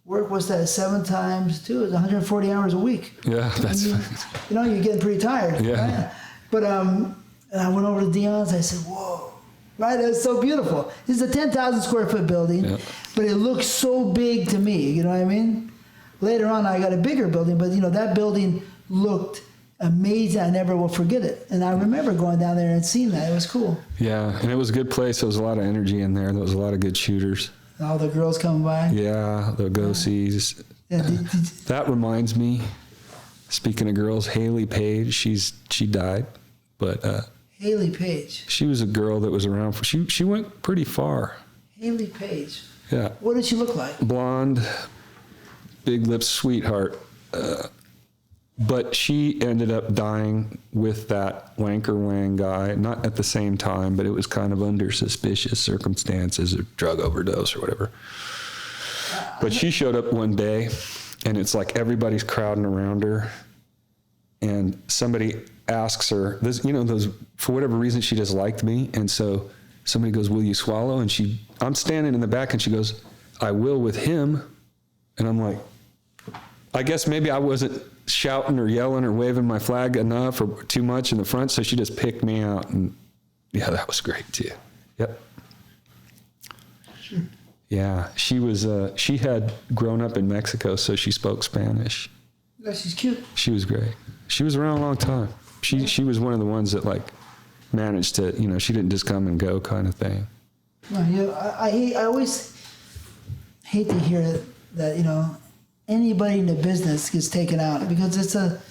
work, 7 times 2 is 140 hours a week. Yeah, that's you're getting pretty tired. Yeah. Right? But and I went over to Dion's. I said, "Whoa, right? It's so beautiful. This is a 10,000 square foot building, but it looks so big to me. You know what I mean?" Later on, I got a bigger building, but that building looked amazing. I never will forget it. And I remember going down there and seeing that. It was cool. Yeah, and it was a good place. There was a lot of energy in there. There was a lot of good shooters. All the girls coming by. Yeah, the go-sees. Yeah, that reminds me, speaking of girls, Haley Page, she died, but Haley Page. She was a girl that was around for, she went pretty far. Haley Page. Yeah. What did she look like? Blonde, big lips, sweetheart. But she ended up dying with that Wanker Wang guy, not at the same time, but it was kind of under suspicious circumstances, or drug overdose or whatever. But she showed up one day, and it's like everybody's crowding around her, and somebody asks her, those, for whatever reason, she just liked me, and so somebody goes, "Will you swallow?" And I'm standing in the back, and she goes, "I will with him." And I'm like, I guess maybe I wasn't shouting or yelling or waving my flag enough or too much in the front, so she just picked me out, and yeah, that was great too. Yep. Sure. Yeah, she was. She had grown up in Mexico, so she spoke Spanish. Yeah, she's cute. She was great. She was around a long time. She was one of the ones that managed to, she didn't just come and go kind of thing. No, I always hate to hear that anybody in the business gets taken out, because it's a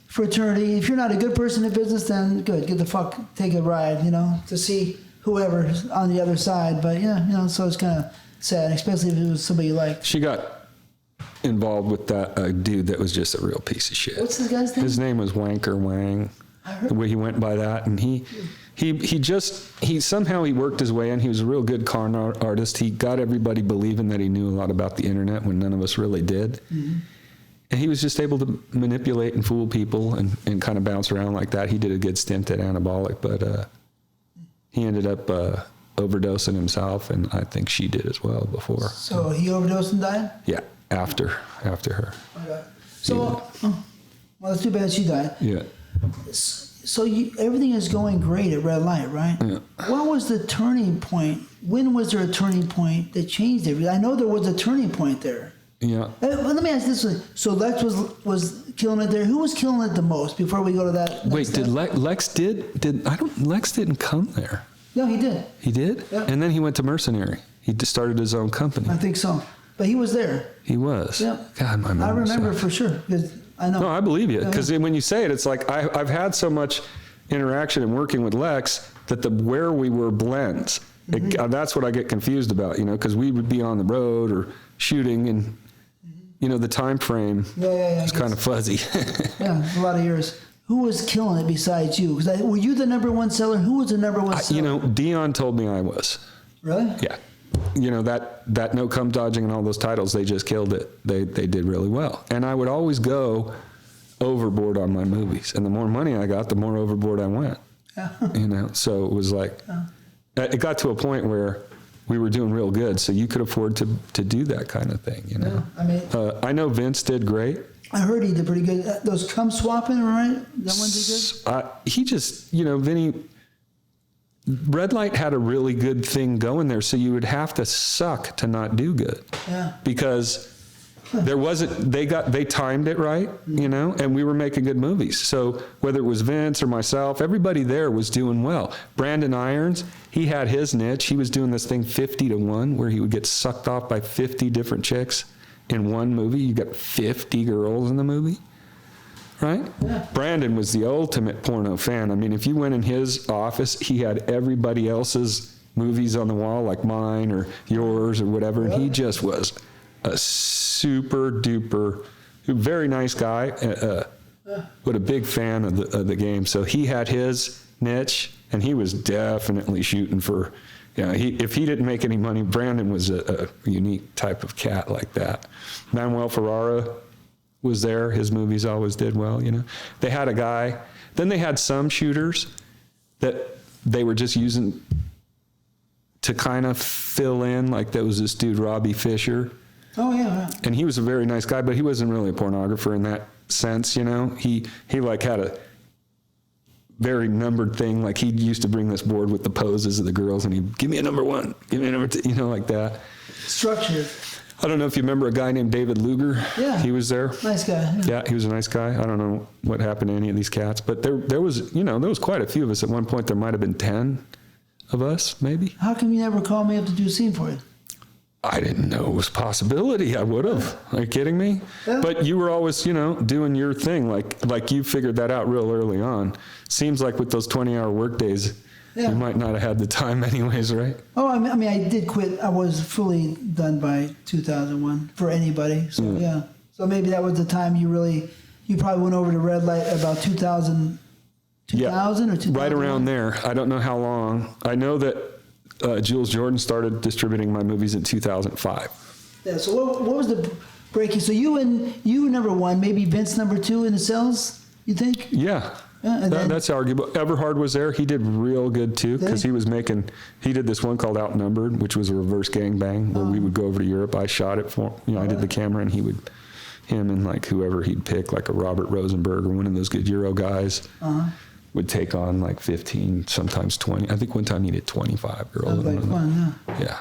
fraternity. If you're not a good person in business, then good, get the fuck, take a ride, to see whoever's on the other side. But so it's kind of sad, especially if it was somebody you liked. She got involved with that dude that was just a real piece of shit. What's this guy's name? His name was Wanker Wang. The way he went by that, and he somehow worked his way in. He was a real good con artist. He got everybody believing that he knew a lot about the internet when none of us really did. Mm-hmm. And he was just able to manipulate and fool people and kind of bounce around like that. He did a good stint at Anabolic, but he ended up overdosing himself, and I think she did as well before. So he overdosed and died? Yeah, after her. Okay. So, well, it's too bad she died. Yeah. So everything is going great at Red Light, right? Yeah. What was the turning point? When was there a turning point that changed everything? I know there was a turning point there. Yeah. Let me ask this way. So Lex was killing it there. Who was killing it the most before we go to that? Wait, did Lex Lex didn't come there. No, he did. He did? Yeah. And then he went to Mercenary. He just started his own company. I think so. But he was there. He was. Yeah. God, my memory. I remember for sure because I know. No, I believe you. Because when you say it, it's like I've had so much interaction and working with Lex that the where we were blends. That's what I get confused about, because we would be on the road or shooting and, the time frame is kind of fuzzy. Yeah, a lot of years. Who was killing it besides you? Were you the number one seller? Who was the number one seller? Dion told me I was. Really? Yeah. That No Cum Dodging and all those titles, they just killed it. They did really well. And I would always go overboard on my movies. And the more money I got, the more overboard I went. Yeah. So it was like, it got to a point where we were doing real good. So you could afford to do that kind of thing, Yeah, I mean, I know Vince did great. I heard he did pretty good. Those cum swapping, right? That one did good? He just, Vinny, Red Light had a really good thing going there, so you would have to suck to not do good. Yeah. Because there wasn't, they timed it right, and we were making good movies. So whether it was Vince or myself, everybody there was doing well. Brandon Irons, he had his niche. He was doing this thing 50-1 where he would get sucked off by 50 different chicks in one movie. You got 50 girls in the movie. Right? Yeah. Brandon was the ultimate porno fan. I mean, if you went in his office, he had everybody else's movies on the wall, like mine or yours or whatever. And he just was a super duper, very nice guy, but a big fan of the game. So he had his niche, and he was definitely shooting for, if he didn't make any money, Brandon was a unique type of cat like that. Manuel Ferrara was there. His movies always did well, They had a guy. Then they had some shooters that they were just using to kind of fill in. Like there was this dude, Robbie Fisher. Oh, yeah. And he was a very nice guy, but he wasn't really a pornographer in that sense, He like had a very numbered thing. Like he used to bring this board with the poses of the girls, and he'd give me a number one, give me a number two, like that. Structured. I don't know if you remember a guy named David Luger. Yeah. He was there. Nice guy. Yeah, he was a nice guy. I don't know what happened to any of these cats, but there was, there was quite a few of us. At one point, there might have been 10 of us, maybe. How come you never called me up to do a scene for you? I didn't know it was a possibility. I would have. Are you kidding me? Yeah. But you were always, doing your thing. Like you figured that out real early on. Seems like with those 20-hour work days, you might not have had the time anyways, right? Oh, I mean, I did quit. I was fully done by 2001 for anybody. So, yeah. So maybe that was the time you probably went over to Red Light about 2000 or 2000? Right around there. I don't know how long. I know that Jules Jordan started distributing my movies in 2005. Yeah, so what was the breaking? So you number one, maybe Vince number two in the cells, you think? Yeah. That's arguable. Everhard was there. He did real good too, because he did this one called Outnumbered, which was a reverse gangbang where we would go over to Europe. I shot it for I did the camera, and him and like whoever he'd pick, like a Robert Rosenberg or one of those good Euro guys, would take on like 15, sometimes 20. I think one time he did 25 girls. Sounds like fun, Yeah.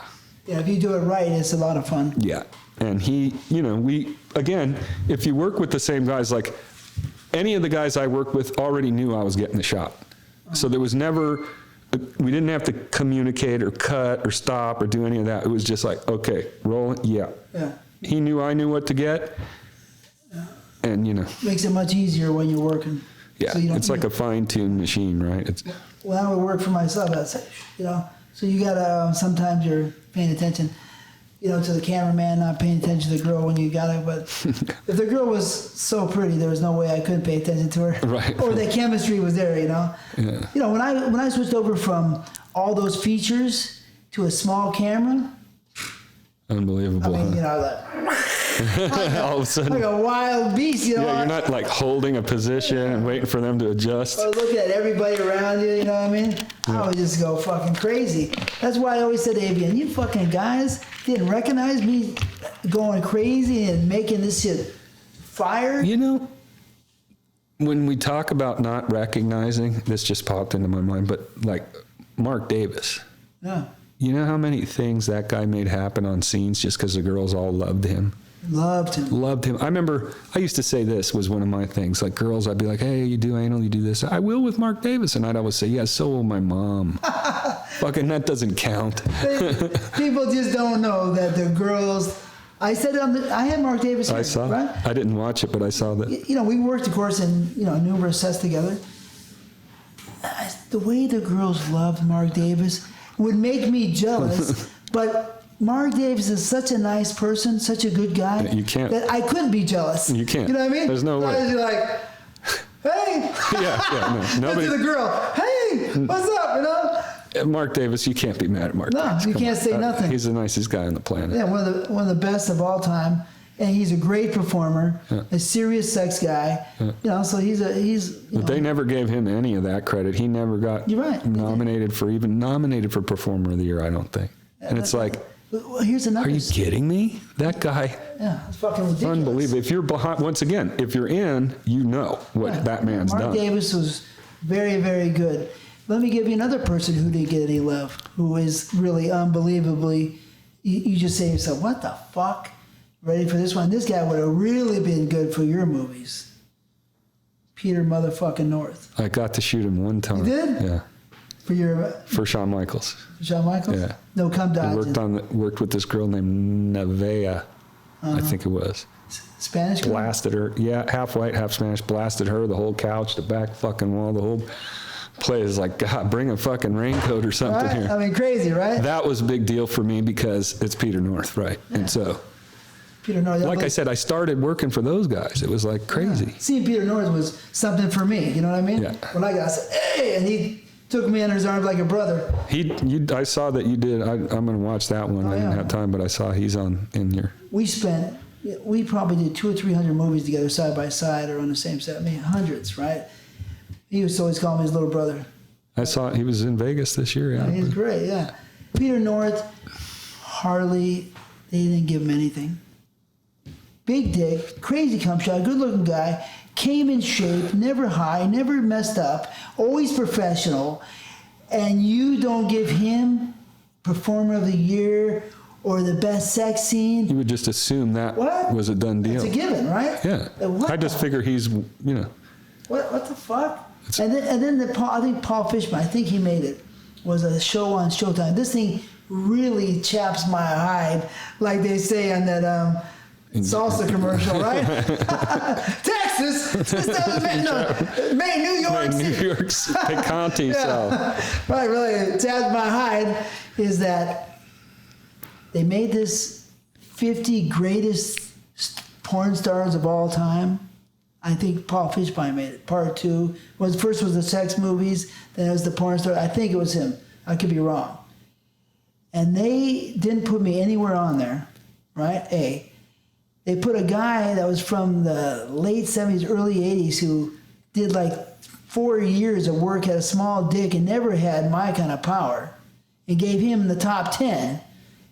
Yeah, if you do it right, it's a lot of fun. Yeah. And if you work with the same guys, like any of the guys I worked with already knew I was getting the shot. So there was never, we didn't have to communicate or cut or stop or do any of that. It was just like, okay, roll it. Yeah. He knew I knew what to get. Yeah. And, Makes it much easier when you're working. Yeah, so it's like a fine-tuned machine, right? When I would work for myself, I'd say, so you gotta, sometimes you're paying attention, to the cameraman, not paying attention to the girl when you got it. But if the girl was so pretty, there was no way I couldn't pay attention to her. Right. Or the chemistry was there, Yeah. When I switched over from all those features to a small camera. Unbelievable. I mean, huh? All of a sudden, like a wild beast, you know. yeah, you're not like holding a position and waiting for them to adjust. Or looking at everybody around you, you know what I mean? I would just go fucking crazy. That's why I always said to Avian, you fucking guys didn't recognize me going crazy and making this shit fire. You know, when we talk about not recognizing, this just popped into my mind, but like Mark Davis. Yeah. You know how many things that guy made happen on scenes just because the girls all loved him? Loved him. Loved him. I remember I used to say this was one of my things. Like girls, I'd be like, hey, you do anal, you do this. I will with Mark Davis. And I'd always say, yeah, so will my mom. Fucking that doesn't count. People just don't know that the girls... I said I had Mark Davis here, I saw. right? I didn't watch it, but I saw that. You know, we worked, of course, in numerous sets together. The way the girls loved Mark Davis would make me jealous, but Mark Davis is such a nice person, such a good guy. You can't. That I couldn't be jealous. You can't. You know what I mean? There's no way. You're like, hey. Yeah, no. Nobody. To the girl, hey, what's up? You know. Mark Davis, you can't be mad at Mark. No, Davis. you Come can't on. say nothing. He's the nicest guy on the planet. Yeah, one of the best of all time, and he's a great performer, a serious sex guy. You know, so he's. But they never gave him any of that credit. He never got You're right. nominated for Performer of the Year, I don't think. And it's like, Well, here's another. are you kidding me? That guy, Yeah, it's fucking ridiculous. unbelievable. If you're behind, once again, if you're in, you know what that man's Mark done. Davis was very, very good. Let me give you another person who didn't get any love, who is really unbelievably. You just say to yourself, "What the fuck?" Ready for this one? This guy would have really been good for your movies. Peter motherfucking North. I got to shoot him one time. You did? Yeah. For Shawn Michaels. Shawn Michaels? Yeah. No, come I dodge. worked with this girl named Nevaeh, I think it was. Spanish girl? Blasted her. Yeah, half white, half Spanish. Blasted her, the whole couch, the back fucking wall, the whole place. Like, God, bring a fucking raincoat or something Right? here. I mean, crazy, right? That was a big deal for me because it's Peter North, right? Yeah. And so, Peter North. like I said, I started working for those guys. It was like crazy. Seeing Peter North was something for me. You know what I mean? Yeah. When I said, hey, and he took me under his arms like a brother. I saw that you did. I'm going to watch that one. I didn't yeah. have time, but I saw he's in your. We probably did 200 or 300 movies together side by side or on the same set. I mean, hundreds, right? He used to always call me his little brother. I saw he was in Vegas this year. Yeah, He's great, yeah. Peter North, Harley, they didn't give him anything. Big dick, crazy cum shot, good looking guy, came in shape, never high, never messed up, always professional, and you don't give him Performer of the Year or the best sex scene. You would just assume that What? was a done deal. It's a given, right? Yeah. What I just figure he's, What the fuck? And then I think Paul Fishman, I think he made it, was a show on Showtime. This thing really chaps my hide, like they say on that salsa commercial, right? Texas, New York City. New York City County. So Right, really chaps my hide is that they made this 50 greatest porn stars of all time. I think Paul Fishbein made it. Part 2 first was the sex movies, then it was the porn star. I think it was him. I could be wrong. And they didn't put me anywhere on there, right? They put a guy that was from the late 70s, early 80s who did like 4 years of work, had a small dick, and never had my kind of power, and gave him the top 10.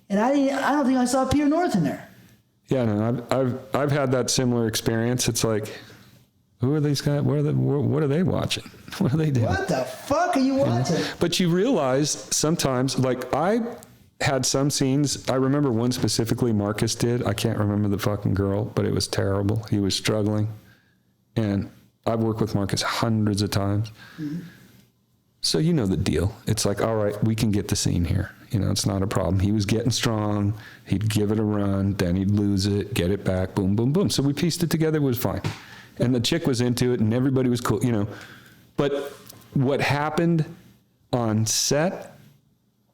And I don't think I saw Peter North in there. yeah, no, I've had that similar experience. It's like, who are these guys? What are they watching? What are they doing? What the fuck are you watching? But you realize sometimes, like I had some scenes. I remember one specifically Marcus did. I can't remember the fucking girl, but it was terrible. He was struggling. And I've worked with Marcus hundreds of times. Mm-hmm. So you know the deal. It's like, all right, we can get the scene here. It's not a problem. He was getting strong. He'd give it a run. Then he'd lose it, get it back, boom, boom, boom. So we pieced it together. It was fine. And the chick was into it and everybody was cool, But what happened on set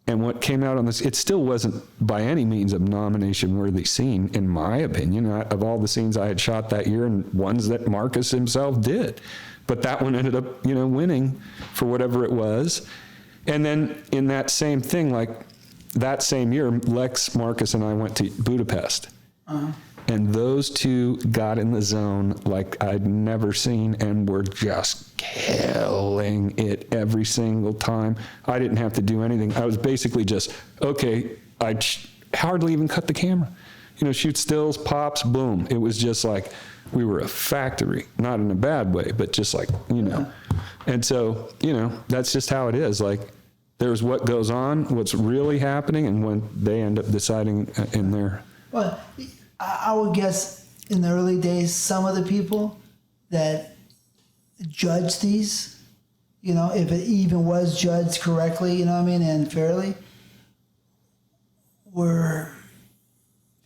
and what came out on this, it still wasn't by any means a nomination-worthy scene, in my opinion, of all the scenes I had shot that year and ones that Marcus himself did. But that one ended up, winning for whatever it was. And then in that same thing, like that same year, Lex, Marcus, and I went to Budapest. Uh-huh. And those two got in the zone like I'd never seen and were just killing it every single time. I didn't have to do anything. I was basically just, okay, I hardly even cut the camera. Shoot stills, pops, boom. It was just like we were a factory, not in a bad way, but just like, And so, that's just how it is. Like, there's what goes on, what's really happening, and when they end up deciding in their... Well, I would guess in the early days, some of the people that judged these, if it even was judged correctly, and fairly, were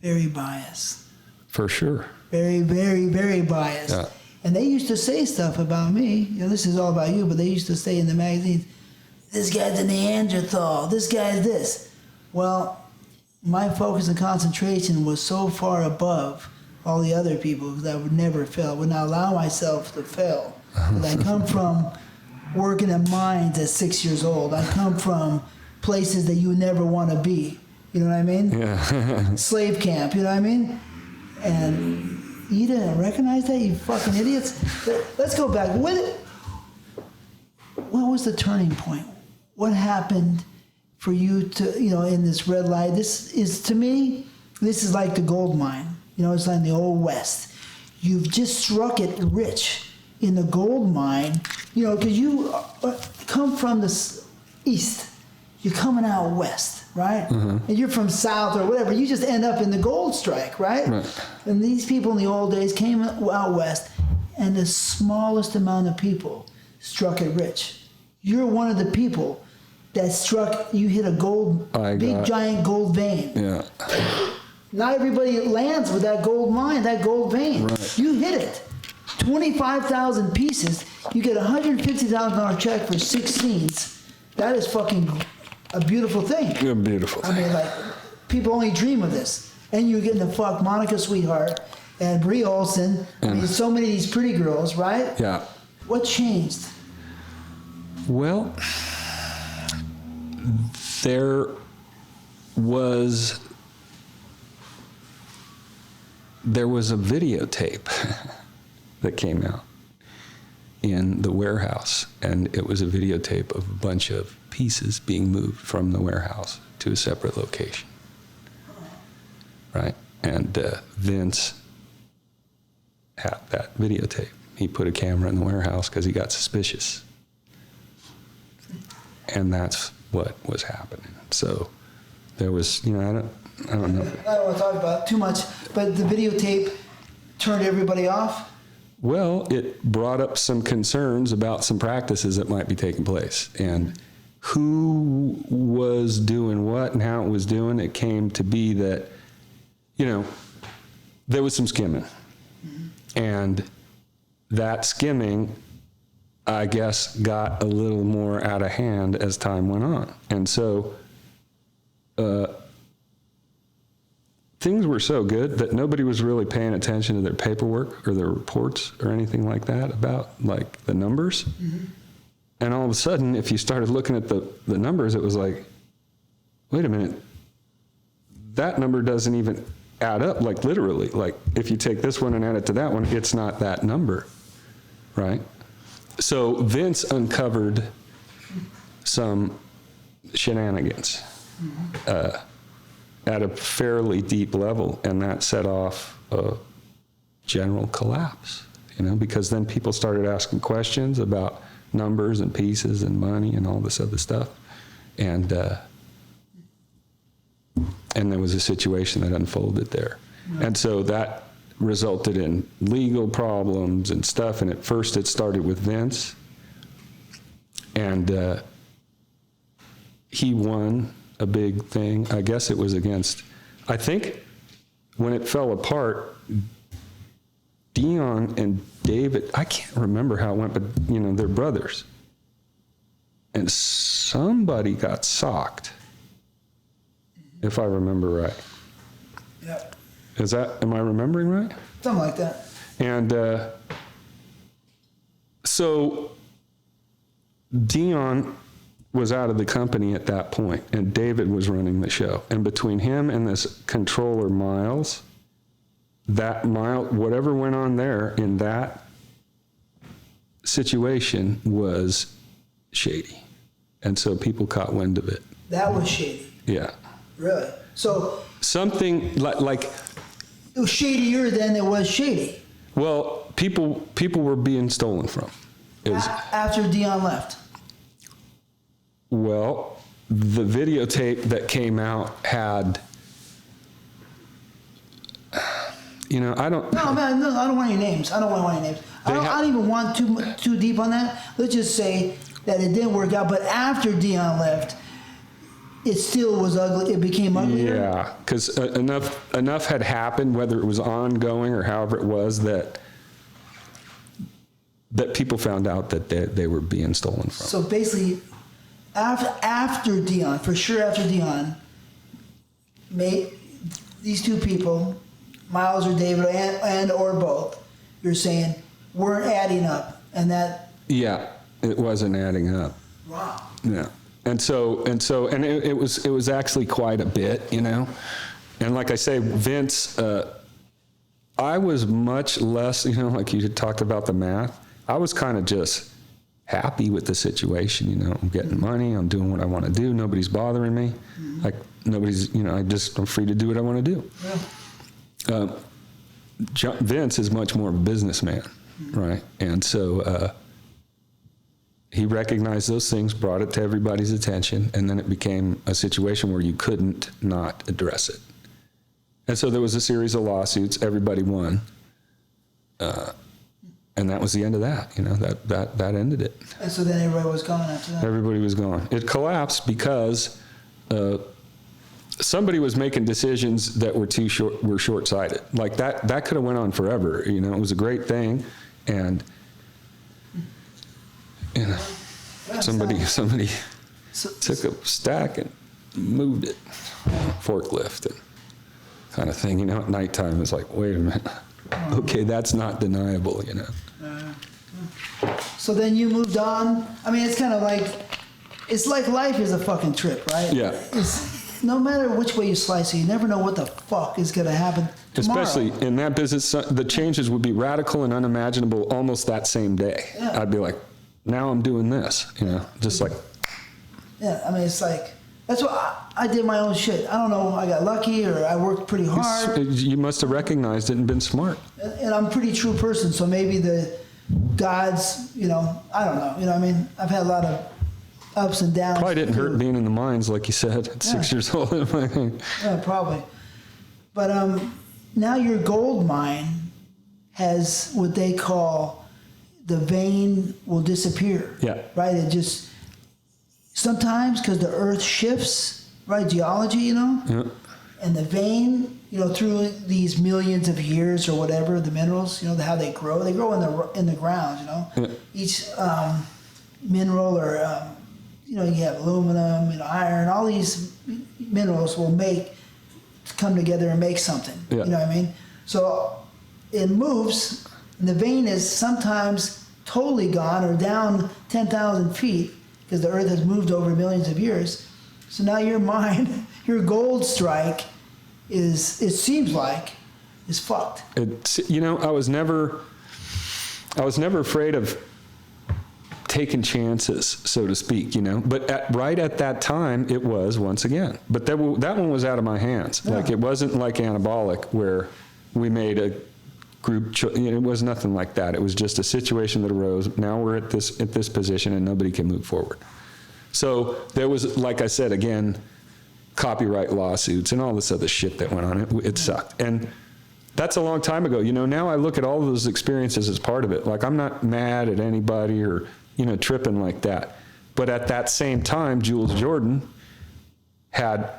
very biased. For sure. Very, very, very biased. Yeah. And they used to say stuff about me. This is all about you, but they used to say in the magazines, this guy's a Neanderthal, this guy's this. Well, my focus and concentration was so far above all the other people that I would never fail, would not allow myself to fail. I come from working in mines at 6 years old. I come from places that you would never want to be. You know what I mean? Yeah. Slave camp, you know what I mean? And you didn't recognize that, you fucking idiots? Let's go back. What was the turning point? What happened for you to, in this red light? This is like the gold mine. It's like the old West. You've just struck it rich in the gold mine, because you come from the east. You're coming out west, right? Mm-hmm. And you're from south or whatever. You just end up in the gold strike, right? And these people in the old days came out west, and the smallest amount of people struck it rich. You're one of the people that you hit a giant gold vein. Yeah. Not everybody lands with that gold mine, that gold vein. Right. You hit it. 25,000 pieces. You get a $150,000 check for 6 scenes. That is fucking a beautiful thing. Yeah, beautiful thing. People only dream of this. And you're getting to fuck Monica Sweetheart and Brie Olson. So many of these pretty girls, right? Yeah. What changed? Well, there was a videotape that came out in the warehouse, and it was a videotape of a bunch of pieces being moved from the warehouse to a separate location, right? And Vince had that videotape. He put a camera in the warehouse because he got suspicious, and that's what was happening. So there was, I don't know. I don't want to talk about it too much, but the videotape turned everybody off? Well, it brought up some concerns about some practices that might be taking place. And who was doing what and how it was doing, it came to be that, there was some skimming. Mm-hmm. And that skimming, I guess, got a little more out of hand as time went on. And so things were so good that nobody was really paying attention to their paperwork or their reports or anything like that about the numbers. Mm-hmm. And all of a sudden, if you started looking at the numbers, it was like, wait a minute, that number doesn't even add up, literally. If you take this one and add it to that one, it's not that number, right? So Vince uncovered some shenanigans. Mm-hmm. At a fairly deep level, and that set off a general collapse, because then people started asking questions about numbers and pieces and money and all this other stuff, and there was a situation that unfolded there. Right. And so that resulted in legal problems and stuff, and at first it started with Vince, and he won a big thing. I guess it was against, I think when it fell apart, Dion and David, I can't remember how it went, but they're brothers. And somebody got socked, if I remember right. Yep. Am I remembering right? Something like that. And so Dion was out of the company at that point, and David was running the show. And between him and this controller, Miles, whatever went on there in that situation was shady. And so people caught wind of it. That was shady. Yeah. Really? So something like it was shadier than it was shady. Well, people were being stolen from. After Dion left. Well, the videotape that came out had, I don't. No, man, no, I don't want any names. I don't want any names. I don't even want too deep on that. Let's just say that it didn't work out. But after Dion left, it still was ugly. It became uglier. Yeah, because enough had happened, whether it was ongoing or however it was, that people found out that they were being stolen from. So basically, after Dion, for sure after Dion, these two people, Miles or David and or both, you're saying weren't adding up, and that. Yeah, it wasn't adding up. Wow. Yeah. And it was actually quite a bit, And like I say, Vince, I was much less, like you had talked about the math. I was kind of just happy with the situation, I'm getting money, I'm doing what I want to do, nobody's bothering me. Mm-hmm. Like nobody's, I'm free to do what I want to do. Yeah. Vince is much more a businessman, mm-hmm. right? And so, he recognized those things, brought it to everybody's attention, and then it became a situation where you couldn't not address it. And so there was a series of lawsuits, everybody won. And that was the end of that, that ended it. And so then everybody was gone after that? Everybody was gone. It collapsed because somebody was making decisions that were short-sighted. Like that could have went on forever, it was a great thing, and somebody took a stack and moved it, forklift and kind of thing. At nighttime, it's like, wait a minute, okay, that's not deniable, So then you moved on. I mean, it's kind of like, it's like life is a fucking trip, right? Yeah. No matter which way you slice it, you never know what the fuck is going to happen tomorrow. Especially in that business, the changes would be radical and unimaginable almost that same day. Yeah. I'd be like, now I'm doing this, just like. Yeah, I mean, it's like, that's what I did my own shit. I don't know, I got lucky or I worked pretty hard. You must have recognized it and been smart. And I'm a pretty true person, so maybe the gods, I don't know. I mean, I've had a lot of ups and downs. Probably didn't hurt being in the mines, like you said, at 6 years old. Yeah, probably. But now your gold mine has what they call, the vein will disappear. Yeah. Right? It just, sometimes because the earth shifts, right? Geology, Yeah. And the vein, through these millions of years or whatever, the minerals, how they grow in the ground, Yeah. Each mineral or, you have aluminum, iron, all these minerals will come together and make something. Yeah. You know what I mean? So it moves. And the vein is sometimes totally gone or down 10,000 feet because the earth has moved over millions of years. So now your mine, your gold strike it seems like, is fucked. I was never afraid of taking chances, so to speak, But right at that time, it was once again. But that one was out of my hands. Yeah. Like, it wasn't like Anabolic where we made a group, it was nothing like that. It was just a situation that arose. Now we're at this position and nobody can move forward. So there was, like I said, again, copyright lawsuits and all this other shit that went on. It sucked. And that's a long time ago. Now I look at all of those experiences as part of it. Like, I'm not mad at anybody or, tripping like that. But at that same time, Jules Jordan had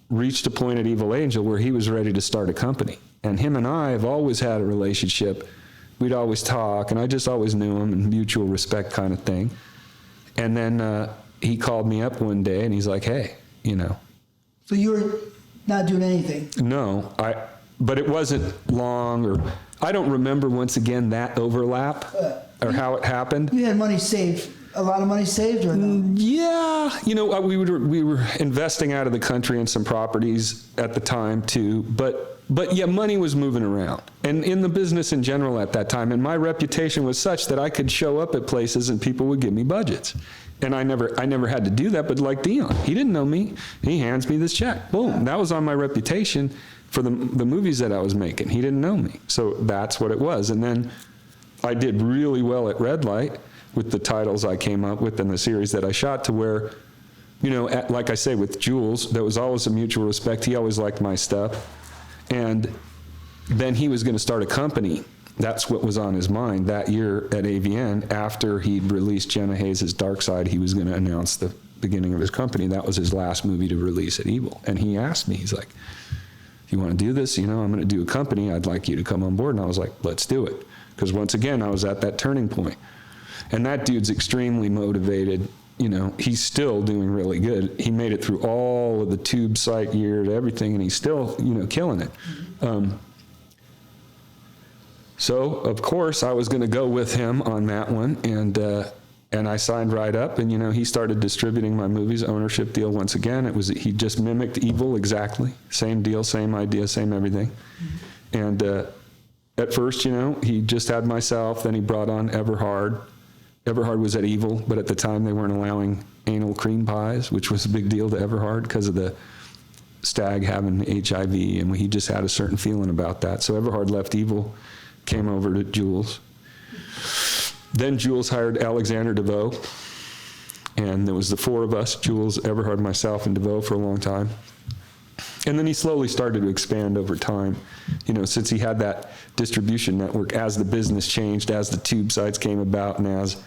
reached a point at Evil Angel where he was ready to start a company. And him and I have always had a relationship. We'd always talk, and I just always knew him, and mutual respect kind of thing. And then he called me up one day, and he's like, hey, So you were not doing anything? No, but it wasn't long, or I don't remember, once again, that overlap or how it happened. You had money saved a lot of money saved or no? Yeah, you know, we were investing out of the country in some properties at the time too, but yeah, money was moving around, and in the business in general at that time, and my reputation was such that I could show up at places and people would give me budgets, and I never had to do that. But like Dion, he didn't know me. He hands me this check. Boom, that was on my reputation for the movies that I was making. He didn't know me, so that's what it was. And then I did really well at Red Light with the titles I came up with and the series that I shot, to where, you know, like I say, with Jules, there was always a mutual respect. He always liked my stuff. And then he was going to start a company. That's what was on his mind that year at AVN. After he'd released Jenna Hayes' Dark Side, he was going to announce the beginning of his company. That was his last movie to release at Evil. And he asked me, he's like, "You want to do this? You know, I'm going to do a company. I'd like you to come on board." And I was like, "Let's do it." Because once again, I was at that turning point. And that dude's extremely motivated. You know, he's still doing really good. He made it through all of the tube site years, everything, and he's still, you know, killing it. So, of course, I was going to go with him on that one, and I signed right up, and, you know, he started distributing my movies, ownership deal once again. He just mimicked Evil exactly. Same deal, same idea, same everything. And at first, you know, he just had myself, then he brought on Everhard. Everhard was at Evil, but at the time they weren't allowing anal cream pies, which was a big deal to Everhard because of the stag having HIV, and he just had a certain feeling about that. So Everhard left Evil, came over to Jules. Then Jules hired Alexander DeVoe, and there was the four of us, Jules, Everhard, myself, and DeVoe for a long time. And then he slowly started to expand over time, you know, since he had that distribution network. As the business changed, as the tube sites came about, and as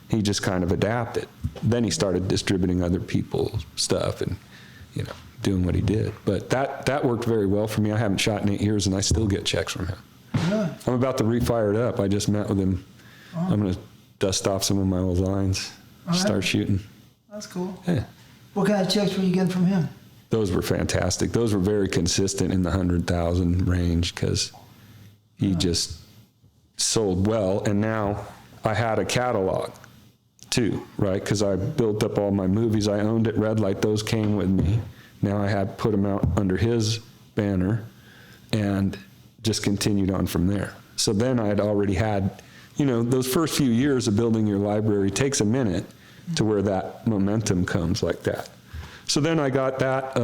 he just kind of adapted. Then he started distributing other people's stuff and, you know, doing what he did. But that worked very well for me. I haven't shot in 8 years, and I still get checks from him. Really? I'm about to refire it up. I just met with him. Oh. I'm going to dust off some of my old lines, start shooting. That's cool. Yeah. What kind of checks were you getting from him? Those were fantastic. Those were very consistent in the 100,000 range because he just sold well. And now I had a catalog too, right? Because I built up all my movies. I owned at Red Light. Those came with me. Now I had put them out under his banner and just continued on from there. So then I had already had, you know, those first few years of building your library takes a minute to where that momentum comes like that. So then I got that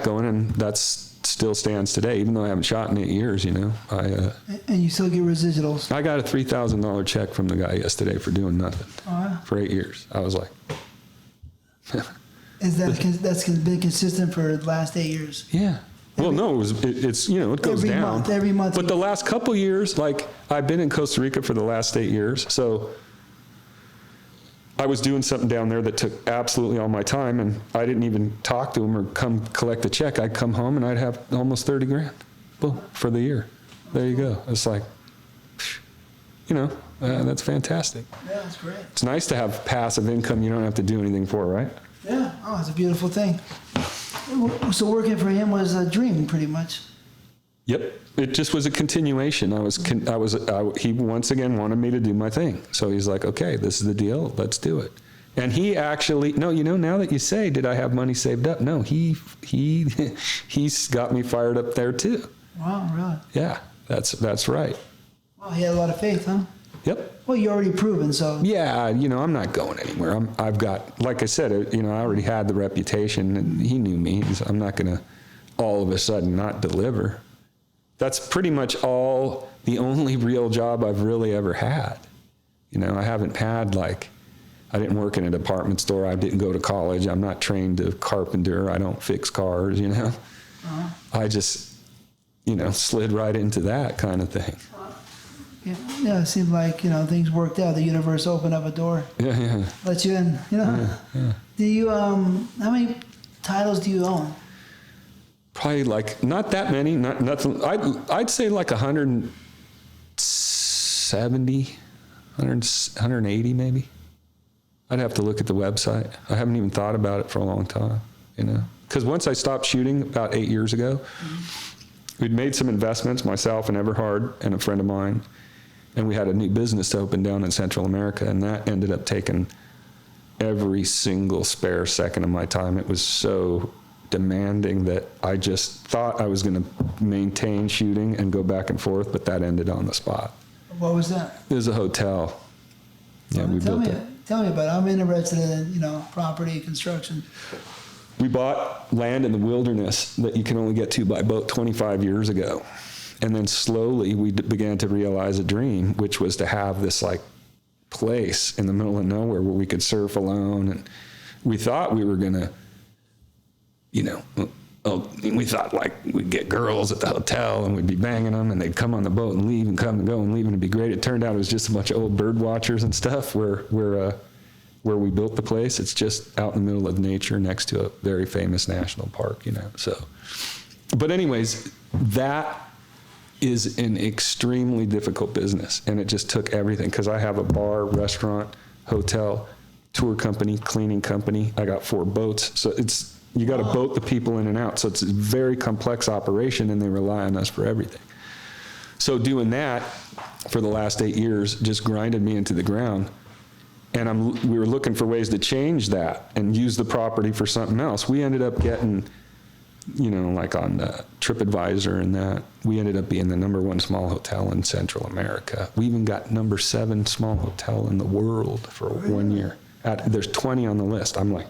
going, and that still stands today, even though I haven't shot in 8 years, you know. And you still get residuals? I got a $3,000 check from the guy yesterday for doing nothing for 8 years. I was like... That's been consistent for the last 8 years? Yeah. Well, no, it's you know, it goes down. Every month. But the last couple years, like, I've been in Costa Rica for the last 8 years, so... I was doing something down there that took absolutely all my time, and I didn't even talk to him or come collect a check. I'd come home and I'd have almost 30 grand, boom, for the year. There you go. It's like, you know, that's fantastic. Yeah, that's great. It's nice to have passive income you don't have to do anything for, right? Yeah. Oh, it's a beautiful thing. So working for him was a dream, pretty much. Yep. It just was a continuation. He once again wanted me to do my thing. So he's like, okay, this is the deal. Let's do it. And he actually, no, you know, now that you say, did I have money saved up? No, he's got me fired up there too. Wow, really? Yeah, that's right. Well, he had a lot of faith, huh? Yep. Well, you already proven, so. Yeah, you know, I'm not going anywhere. I've got, like I said, you know, I already had the reputation, and he knew me. So I'm not going to all of a sudden not deliver. That's pretty much the only real job I've really ever had. You know, I haven't had, like, I didn't work in a department store. I didn't go to college. I'm not trained to carpenter. I don't fix cars, you know. I just, you know, slid right into that kind of thing. Yeah, it seemed like, you know, things worked out. The universe opened up a door. Yeah. Let you in, you know. Yeah. Do you, how many titles do you own? Probably like, not that many, nothing. I'd say like 170, 180 maybe. I'd have to look at the website. I haven't even thought about it for a long time, you know. Because once I stopped shooting about 8 years ago, we'd made some investments, myself and Everhard and a friend of mine, And we had a new business to open down in Central America, and that ended up taking every single spare second of my time. It was so demanding that I just thought I was going to maintain shooting and go back and forth, but that ended on the spot. What was that? It was a hotel. Yeah, we tell built me, it. Tell me about it. I'm interested in, property, construction. We bought land in the wilderness that you can only get to by boat 25 years ago. And then slowly we began to realize a dream, which was to have this like place in the middle of nowhere where we could surf alone. And we thought we were going to, we thought like we'd get girls at the hotel and we'd be banging them and they'd come on the boat and leave and come and go and leave and it'd be great. It turned out it was just a bunch of old bird watchers and stuff where we built the place. It's just out in the middle of nature next to a very famous national park, so. But anyways, that is an extremely difficult business, and it just took everything, because I have a bar, restaurant, hotel, tour company, cleaning company. I got 4 boats, so you got to boat the people in and out. So it's a very complex operation, and they rely on us for everything. So doing that for the last 8 years just grinded me into the ground, and we were looking for ways to change that and use the property for something else. We ended up getting, like on TripAdvisor and that, we ended up being the #1 small hotel in Central America. We even got #7 small hotel in the world for 1 year. There's 20 on the list. I'm like,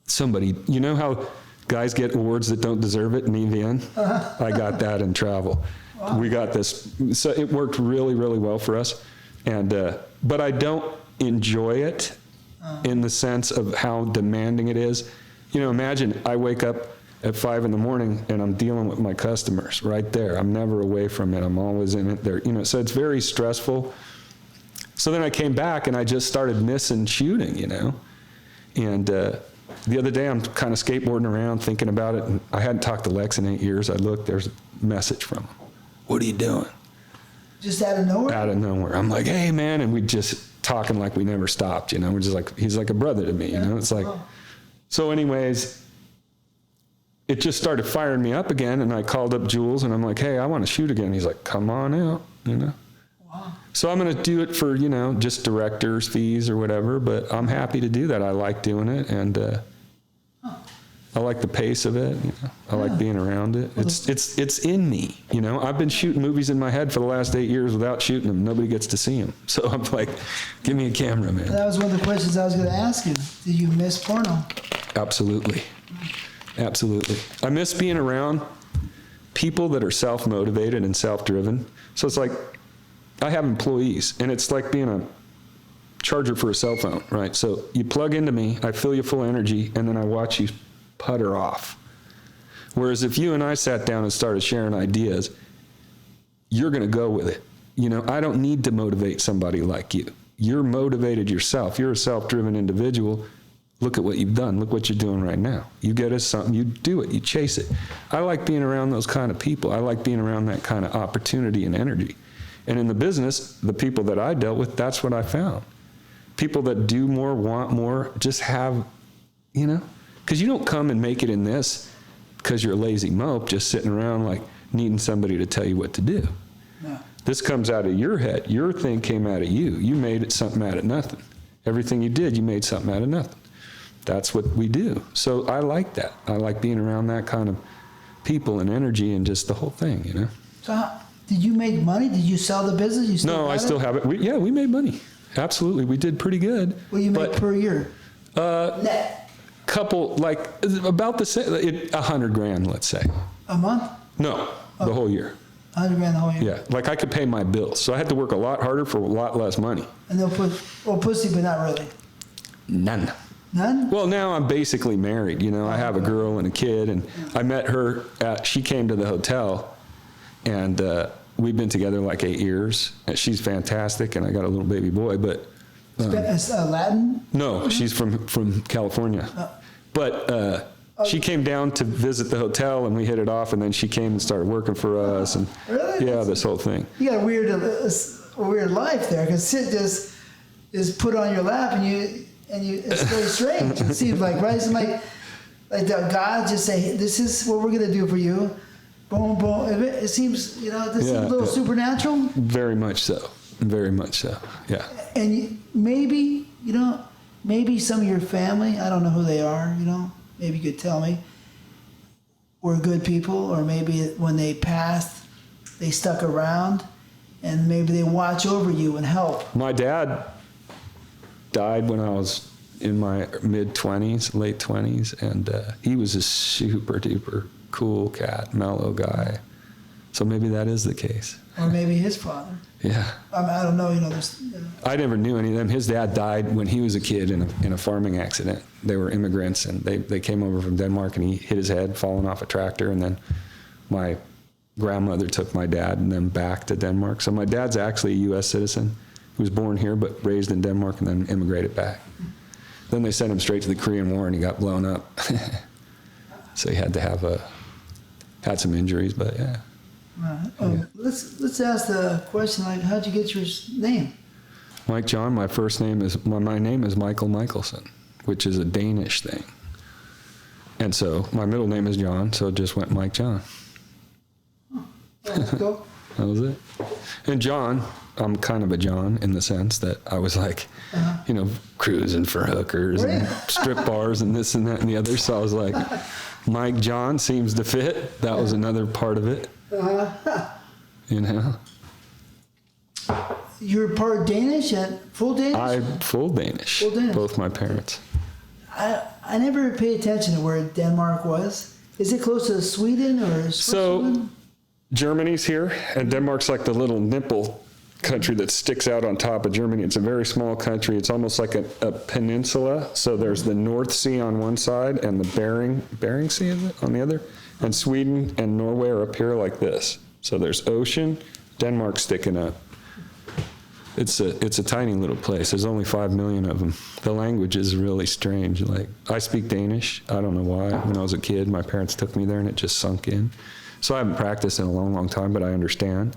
somebody, how guys get awards that don't deserve it in EVN? I got that in travel. Wow. We got this. So it worked really, really well for us. And, but I don't enjoy it in the sense of how demanding it is. Imagine I wake up at 5 in the morning and I'm dealing with my customers right there. I'm never away from it. I'm always in it there. So it's very stressful. So then I came back and I just started missing shooting, And the other day I'm kind of skateboarding around thinking about it. And I hadn't talked to Lex in 8 years. I looked, there's a message from him. What are you doing? Just out of nowhere? Out of nowhere. I'm like, hey, man. And we just talking like we never stopped, We're just like, he's like a brother to me, It's like, so anyways, it just started firing me up again. And I called up Jules and I'm like, hey, I want to shoot again. He's like, come on out, Wow. So I'm going to do it for, just director's fees or whatever, but I'm happy to do that. I like doing it. And, I like the pace of it. I like being around it. It's in me. I've been shooting movies in my head for the last 8 years without shooting them. Nobody gets to see them. So I'm like, give me a camera, man. That was one of the questions I was going to ask you. Did you miss porno? Absolutely. Absolutely. I miss being around people that are self-motivated and self-driven. So it's like, I have employees, and it's like being a charger for a cell phone, right? So you plug into me, I fill you full of energy, and then I watch you putter off. Whereas if you and I sat down and started sharing ideas, you're going to go with it. I don't need to motivate somebody like you. You're motivated yourself. You're a self-driven individual. Look at what you've done. Look what you're doing right now. You get us something, you do it, you chase it. I like being around those kind of people. I like being around that kind of opportunity and energy. And in the business, the people that I dealt with, that's what I found. People that do more, want more, just have, because you don't come and make it in this because you're a lazy mope just sitting around like needing somebody to tell you what to do. No. This comes out of your head. Your thing came out of you. You made it something out of nothing. Everything you did, you made something out of nothing. That's what we do. So I like that. I like being around that kind of people and energy and just the whole thing, So did you make money? Did you sell the business? No, I still have it. We made money. Absolutely. We did pretty good. What do you make per year? Net. Couple, like about the same, $100,000, let's say. A month? No, the whole year. $100,000 the whole year? Yeah, like I could pay my bills. So I had to work a lot harder for a lot less money. And they'll put, pussy, but not really? None. None? Well, now I'm basically married. I have a girl and a kid, and I met her she came to the hotel, and we've been together like 8 years. And she's fantastic, and I got a little baby boy, but. Latin? No, she's from California. But she came down to visit the hotel, and we hit it off, and then she came and started working for us. And really? Yeah, this whole thing. You got a weird life there, because Sid just is put on your lap, and it's very strange. It seems like, right? It's like God just say, this is what we're going to do for you. Boom, boom. It seems, this seems a little supernatural. Very much so. Very much so. Yeah. And maybe some of your family, I don't know who they are, maybe you could tell me, were good people, or maybe when they passed, they stuck around, and maybe they watch over you and help. My dad died when I was in my mid-20s, late 20s, and he was a super duper cool cat, mellow guy. So maybe that is the case. Or maybe his father. Yeah. I don't know, I never knew any of them. His dad died when he was a kid in a farming accident. They were immigrants, and they came over from Denmark, and he hit his head falling off a tractor, and then my grandmother took my dad and them back to Denmark. So my dad's actually a U.S. citizen. He was born here but raised in Denmark and then immigrated back. Then they sent him straight to the Korean War, and he got blown up. So he had to had some injuries, but yeah. Yeah. Let's ask the question, like, how'd you get your name? Mike John. My name is Michael Michelson, which is a Danish thing. And so my middle name is John, so it just went Mike John. Oh, that's cool. That was it. And John, I'm kind of a John in the sense that I was like, cruising for hookers and strip bars and this and that and the other. So I was like, Mike John seems to fit. That was another part of it. You're part Danish and full Danish? I'm full Danish. Full Danish. Both my parents. I never paid attention to where Denmark was. Is it close to Sweden or Switzerland? So Germany's here, and Denmark's like the little nipple country that sticks out on top of Germany. It's a very small country. It's almost like a peninsula. So there's the North Sea on one side and the Bering Sea is it, on the other. And Sweden and Norway are up here like this. So there's ocean, Denmark sticking up. It's a tiny little place. There's only 5 million of them. The language is really strange. Like, I speak Danish. I don't know why. When I was a kid, my parents took me there and it just sunk in. So I haven't practiced in a long, long time, but I understand.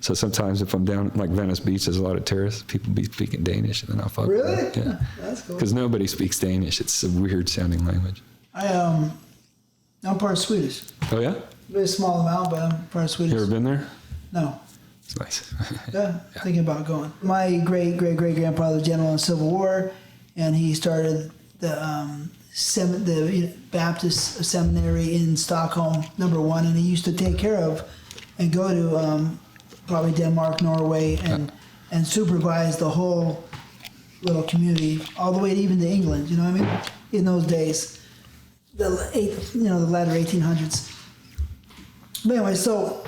So sometimes if I'm down, like Venice Beach, there's a lot of tourists, people be speaking Danish, and then I'll fuck Really? with them. Yeah. That's cool. Because nobody speaks Danish. It's a weird sounding language. I'm part Swedish. Oh, yeah? Very small amount, but I'm part Swedish. You ever been there? No. It's nice. Yeah, thinking about going. My great-great-great-grandfather was general in the Civil War, and he started the Baptist seminary in Stockholm, #1, and he used to take care of and go to probably Denmark, Norway, and supervise the whole little community, all the way even to England. You know what I mean? In those days, the latter 1800s. But anyway, so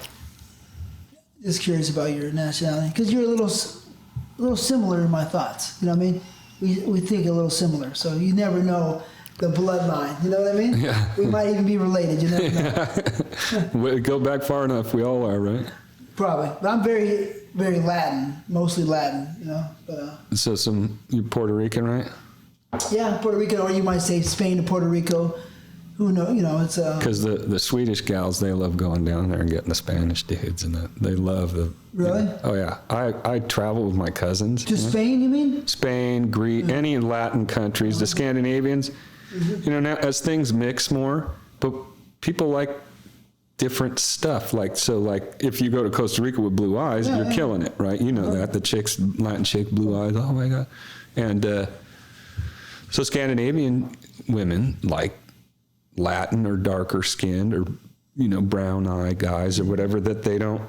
just curious about your nationality, because you're a little similar in my thoughts. You know what I mean? We think a little similar, so you never know the bloodline. You know what I mean? Yeah. We might even be related. You never know. We go back far enough. We all are, right? Probably, but I'm very, very Latin, mostly Latin. But So you're Puerto Rican, right? yeah, Puerto Rico, or you might say Spain to Puerto Rico. Who knows? It's Because the Swedish gals, they love going down there and getting the Spanish dudes, and they love the. Really? Oh yeah, I travel with my cousins. to Spain, you mean? Spain, Greece, any Latin countries, the Scandinavians. Mm-hmm. Now as things mix more, but people like different stuff. Like if you go to Costa Rica with blue eyes, you're killing it, right? You know that the Latin chick, blue eyes. Oh my god, and so Scandinavian women like Latin or darker skinned or brown eye guys or whatever that they don't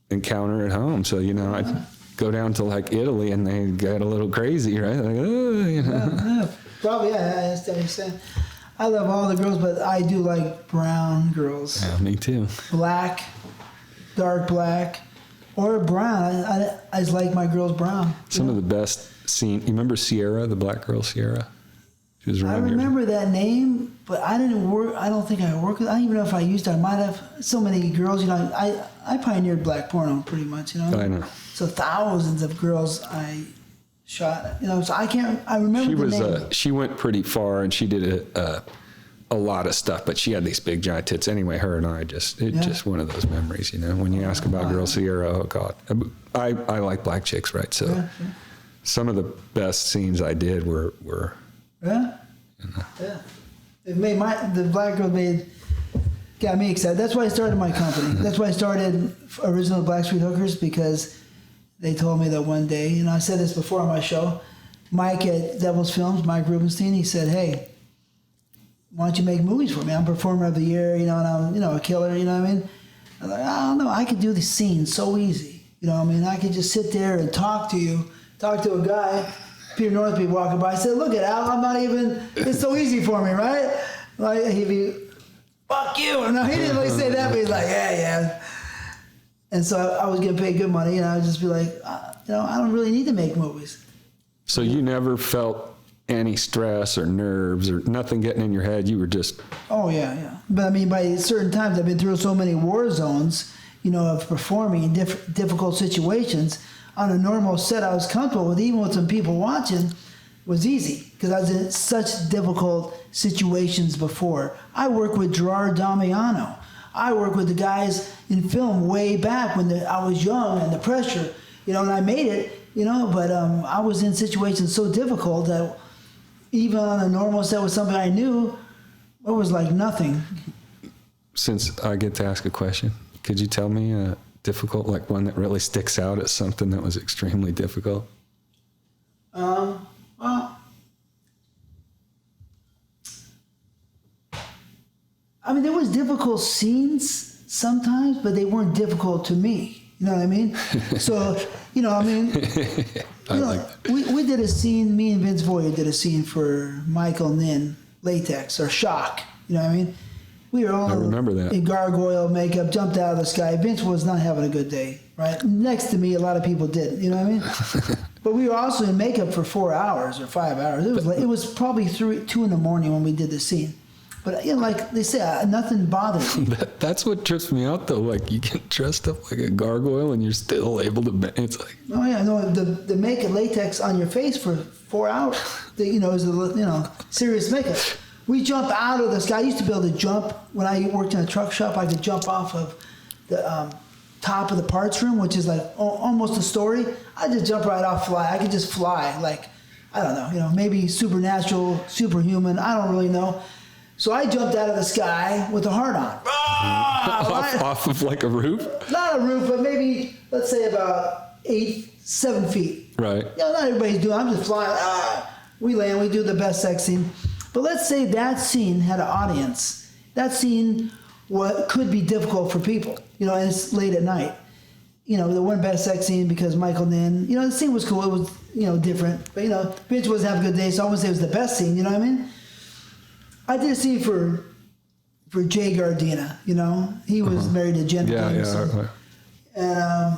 encounter at home. So I go down to like Italy and they get a little crazy, right? Like, Yeah, probably. Yeah, I understand what you're saying. I love all the girls, but I do like brown girls. Yeah, me too. Black, dark black, or brown. I just like my girls brown. Some of the best scene. You remember Sierra, the black girl Sierra? She was I around here. remember that name, but I didn't work. I don't think I worked with. I don't even know if I used it. I might have. So many girls. I pioneered black porno pretty much. I know. So thousands of girls I shot. So I can't. I remember She the was. name. She went pretty far, and she did a lot of stuff. But she had these big giant tits. Anyway, her and I just one of those memories. When you ask about girl Sierra, oh god, I like black chicks, right? So Yeah. some of the best scenes I did were. Yeah. Yeah. The black girl made got me excited. That's why I started my company. That's why I started Original Black Street Hookers, because they told me that one day, you know, I said this before on my show, Mike at Devil's Films, Mike Rubenstein, he said, hey, why don't you make movies for me? I'm Performer of the Year, you know, and I'm, you know, a killer, you know what I mean? I'm like, I don't know, I could do these scenes so easy. You know what I mean? I could just sit there and talk to a guy, Peter Northby walking by. I said, look at Al, I'm not even, it's so easy for me, right? Like, he'd be, fuck you. No, he didn't really say that, but he's like, yeah. And so I was getting paid good money, and I would just be like, you know, I don't really need to make movies. So you never felt any stress or nerves or nothing getting in your head? You were just... Oh, yeah. But I mean, by certain times, I've been through so many war zones, you know, of performing in difficult situations. On a normal set, I was comfortable with, even with some people watching, was easy, because I was in such difficult situations before. I worked with Gerard Damiano. I worked with the guys in film way back when I was young, and the pressure, you know, and I made it, you know, but I was in situations so difficult that even on a normal set with somebody I knew, it was like nothing. Since I get to ask a question, could you tell me a difficult, like one that really sticks out as something that was extremely difficult? Well, I mean, there was difficult scenes sometimes, but they weren't difficult to me. You know what I mean? So, you know, I mean, we did a scene, me and Vince Voyer did a scene for Michael Nin, Latex, or Shock. You know what I mean? We were all I remember that. in gargoyle makeup, jumped out of the sky. Vince was not having a good day, right? Next to me, a lot of people did. You know what I mean? But we were also in makeup for 4 hours or 5 hours. It was probably 2 in the morning when we did the scene. But, you know, like they say, nothing bothered me. That's what trips me out, though. Like, you get dressed up like a gargoyle and you're still able to... It's like... Oh, yeah, no, the makeup latex on your face for 4 hours, you know, is, serious makeup. We jump out of the sky. I used to be able to jump. When I worked in a truck shop, I could jump off of the top of the parts room, which is like almost a story. I just jump right off, fly. I could just fly, like, I don't know, you know, maybe supernatural, superhuman, I don't really know. So I jumped out of the sky with a heart on. Off of like a roof? Not a roof, but maybe, let's say about 7 feet. Right. You know, not everybody's doing it. I'm just flying. We land, we do the best sex scene. But let's say that scene had an audience. That scene could be difficult for people. You know, and it's late at night. You know, the one best sex scene because Michael Nin, you know, the scene was cool. It was, you know, different. But, you know, Vince wasn't having a good day, so I wouldn't say it was the best scene. You know what I mean? I did a scene for Jay Gardena, you know. He was married to Jen Jameson. Right. And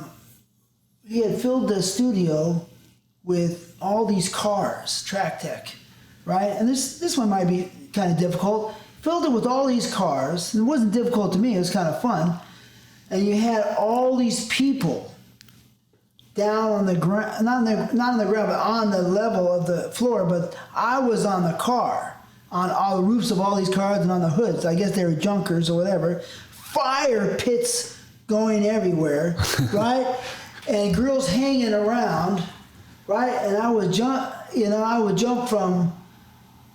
he had filled the studio with all these cars, track tech, right? And this one might be kind of difficult. Filled it with all these cars. It wasn't difficult to me. It was kind of fun. And you had all these people down on the ground, not on the ground, but on the level of the floor. But I was on the car, on all the roofs of all these cars and on the hoods. I guess they were junkers or whatever. Fire pits going everywhere, right? And girls hanging around, right? And I would jump from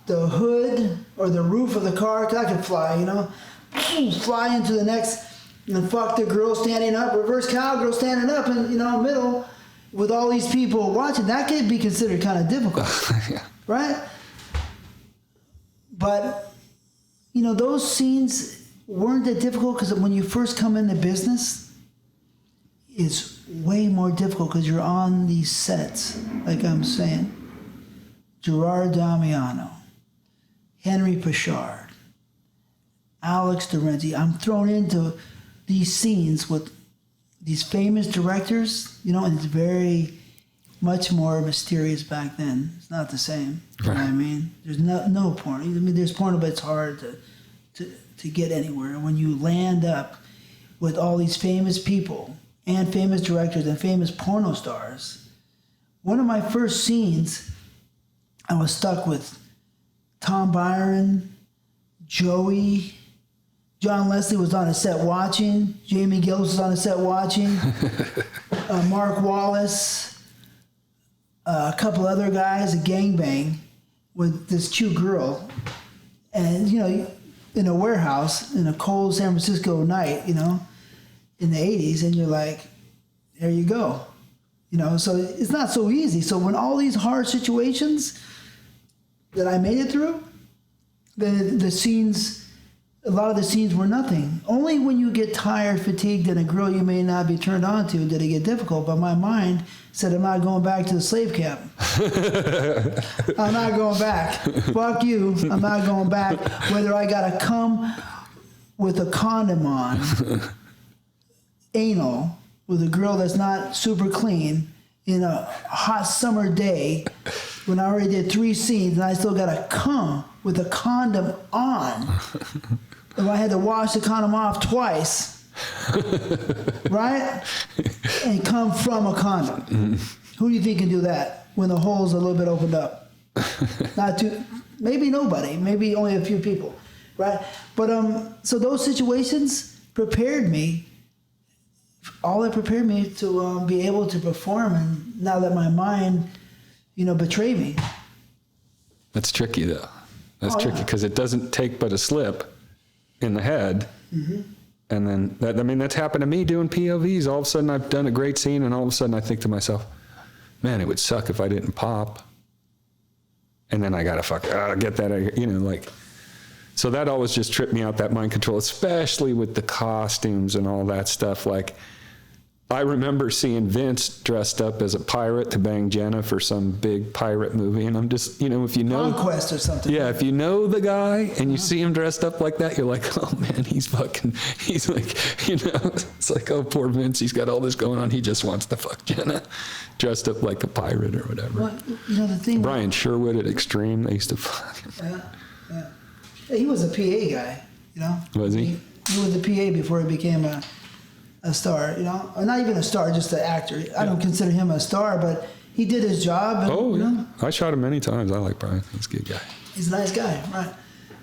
the hood or the roof of the car, because I could fly, you know, fly into the next, and fuck the girl standing up, reverse cowgirl standing up, and, you know, middle with all these people watching. That could be considered kind of difficult, Yeah. right? But, you know, those scenes weren't that difficult because when you first come into business, it's way more difficult because you're on these sets, like I'm saying. Gerard Damiano, Henry Pichard, Alex Dorenzi. I'm thrown into these scenes with these famous directors, you know, and it's very much more mysterious back then. It's not the same. You know what I mean? There's no porn. I mean, there's porn, but it's hard to get anywhere. And when you land up with all these famous people and famous directors and famous porno stars, one of my first scenes, I was stuck with Tom Byron, Joey, John Leslie was on a set watching, Jamie Gillis was on a set watching, Mark Wallace, a couple other guys, a gangbang with this cute girl. And, you know, in a warehouse in a cold San Francisco night, you know, in the 80s, and you're like, there you go. You know, so it's not so easy. So when all these hard situations that I made it through, the scenes, a lot of the scenes were nothing. Only when you get tired, fatigued, and a girl you may not be turned on to did it get difficult. But my mind said, I'm not going back to the slave camp. I'm not going back. Fuck you. I'm not going back. Whether I got to come with a condom on, anal, with a girl that's not super clean in a hot summer day when I already did 3 scenes and I still got to come with a condom on. And I had to wash the condom off twice, right? And come from a condom. Who do you think can do that when the hole's a little bit opened up? Not too, maybe nobody, maybe only a few people, right? But so those situations prepared me. All that prepared me to be able to perform, and now that my mind, you know, betrayed me. That's tricky, though. That's tricky because it doesn't take but a slip in the head. Mm-hmm. And then, that's happened to me doing POVs. All of a sudden, I've done a great scene, and all of a sudden, I think to myself, man, it would suck if I didn't pop. And then I got to get that, you know, like. So that always just tripped me out, that mind control, especially with the costumes and all that stuff. Like, I remember seeing Vince dressed up as a pirate to bang Jenna for some big pirate movie. And I'm just, you know, if you know. Conquest or something. Yeah, if you know the guy and you see him dressed up like that, you're like, oh man, he's like, you know, it's like, oh, poor Vince, he's got all this going on. He just wants to fuck Jenna dressed up like a pirate or whatever. Well, you know, the thing. Brian Sherwood at Extreme, they used to fuck him. Yeah. He was a PA guy, you know. Was he? He was a PA before he became a star, you know. Or not even a star, just an actor. I don't consider him a star, but he did his job. And, oh, yeah. You know, I shot him many times. I like Brian. He's a good guy. He's a nice guy, right.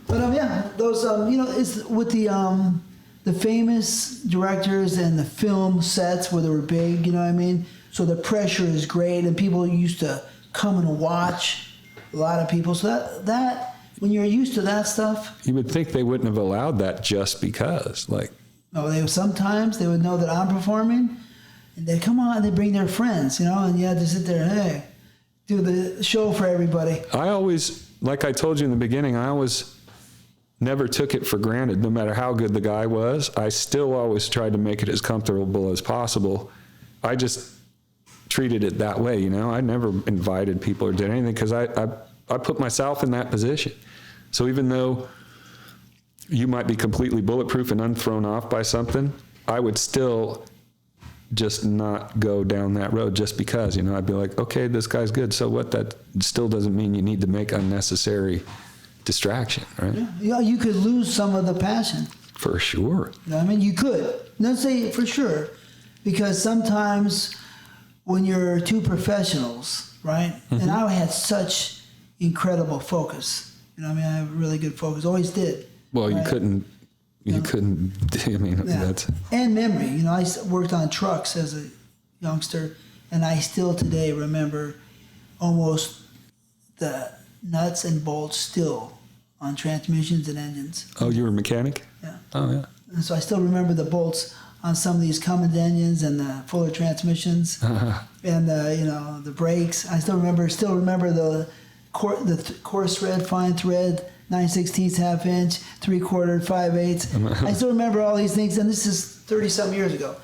But, yeah, those, you know, it's with the famous directors and the film sets where they were big, you know what I mean? So the pressure is great, and people used to come and watch, a lot of people. So that when you're used to that stuff. You would think they wouldn't have allowed that just because, like. No, sometimes they would know that I'm performing, and they come on, and they bring their friends, you know, and you had to sit there and, hey, do the show for everybody. I always, like I told you in the beginning, I always never took it for granted. No matter how good the guy was, I still always tried to make it as comfortable as possible. I just treated it that way, you know. I never invited people or did anything because I put myself in that position. So even though you might be completely bulletproof and unthrown off by something, I would still just not go down that road just because, you know, I'd be like, okay, this guy's good. So what? That still doesn't mean you need to make unnecessary distraction, right? Yeah, you could lose some of the passion. For sure. You know what I mean? You could. Not say for sure, because sometimes when you're two professionals, right? Mm-hmm. And I had such incredible focus. You know what I mean? I have really good focus. Always did. Well, right? you couldn't, I mean, yeah. That's. And memory. You know, I worked on trucks as a youngster, and I still today remember almost the nuts and bolts still on transmissions and engines. Oh, you were a mechanic? Yeah. Oh, yeah. And so I still remember the bolts on some of these Cummins engines and the Fuller transmissions and you know, the brakes. I still remember the coarse thread, fine thread, 9/16 half inch, 3/4, 5/8. I still remember all these things, and this is 30-some years ago,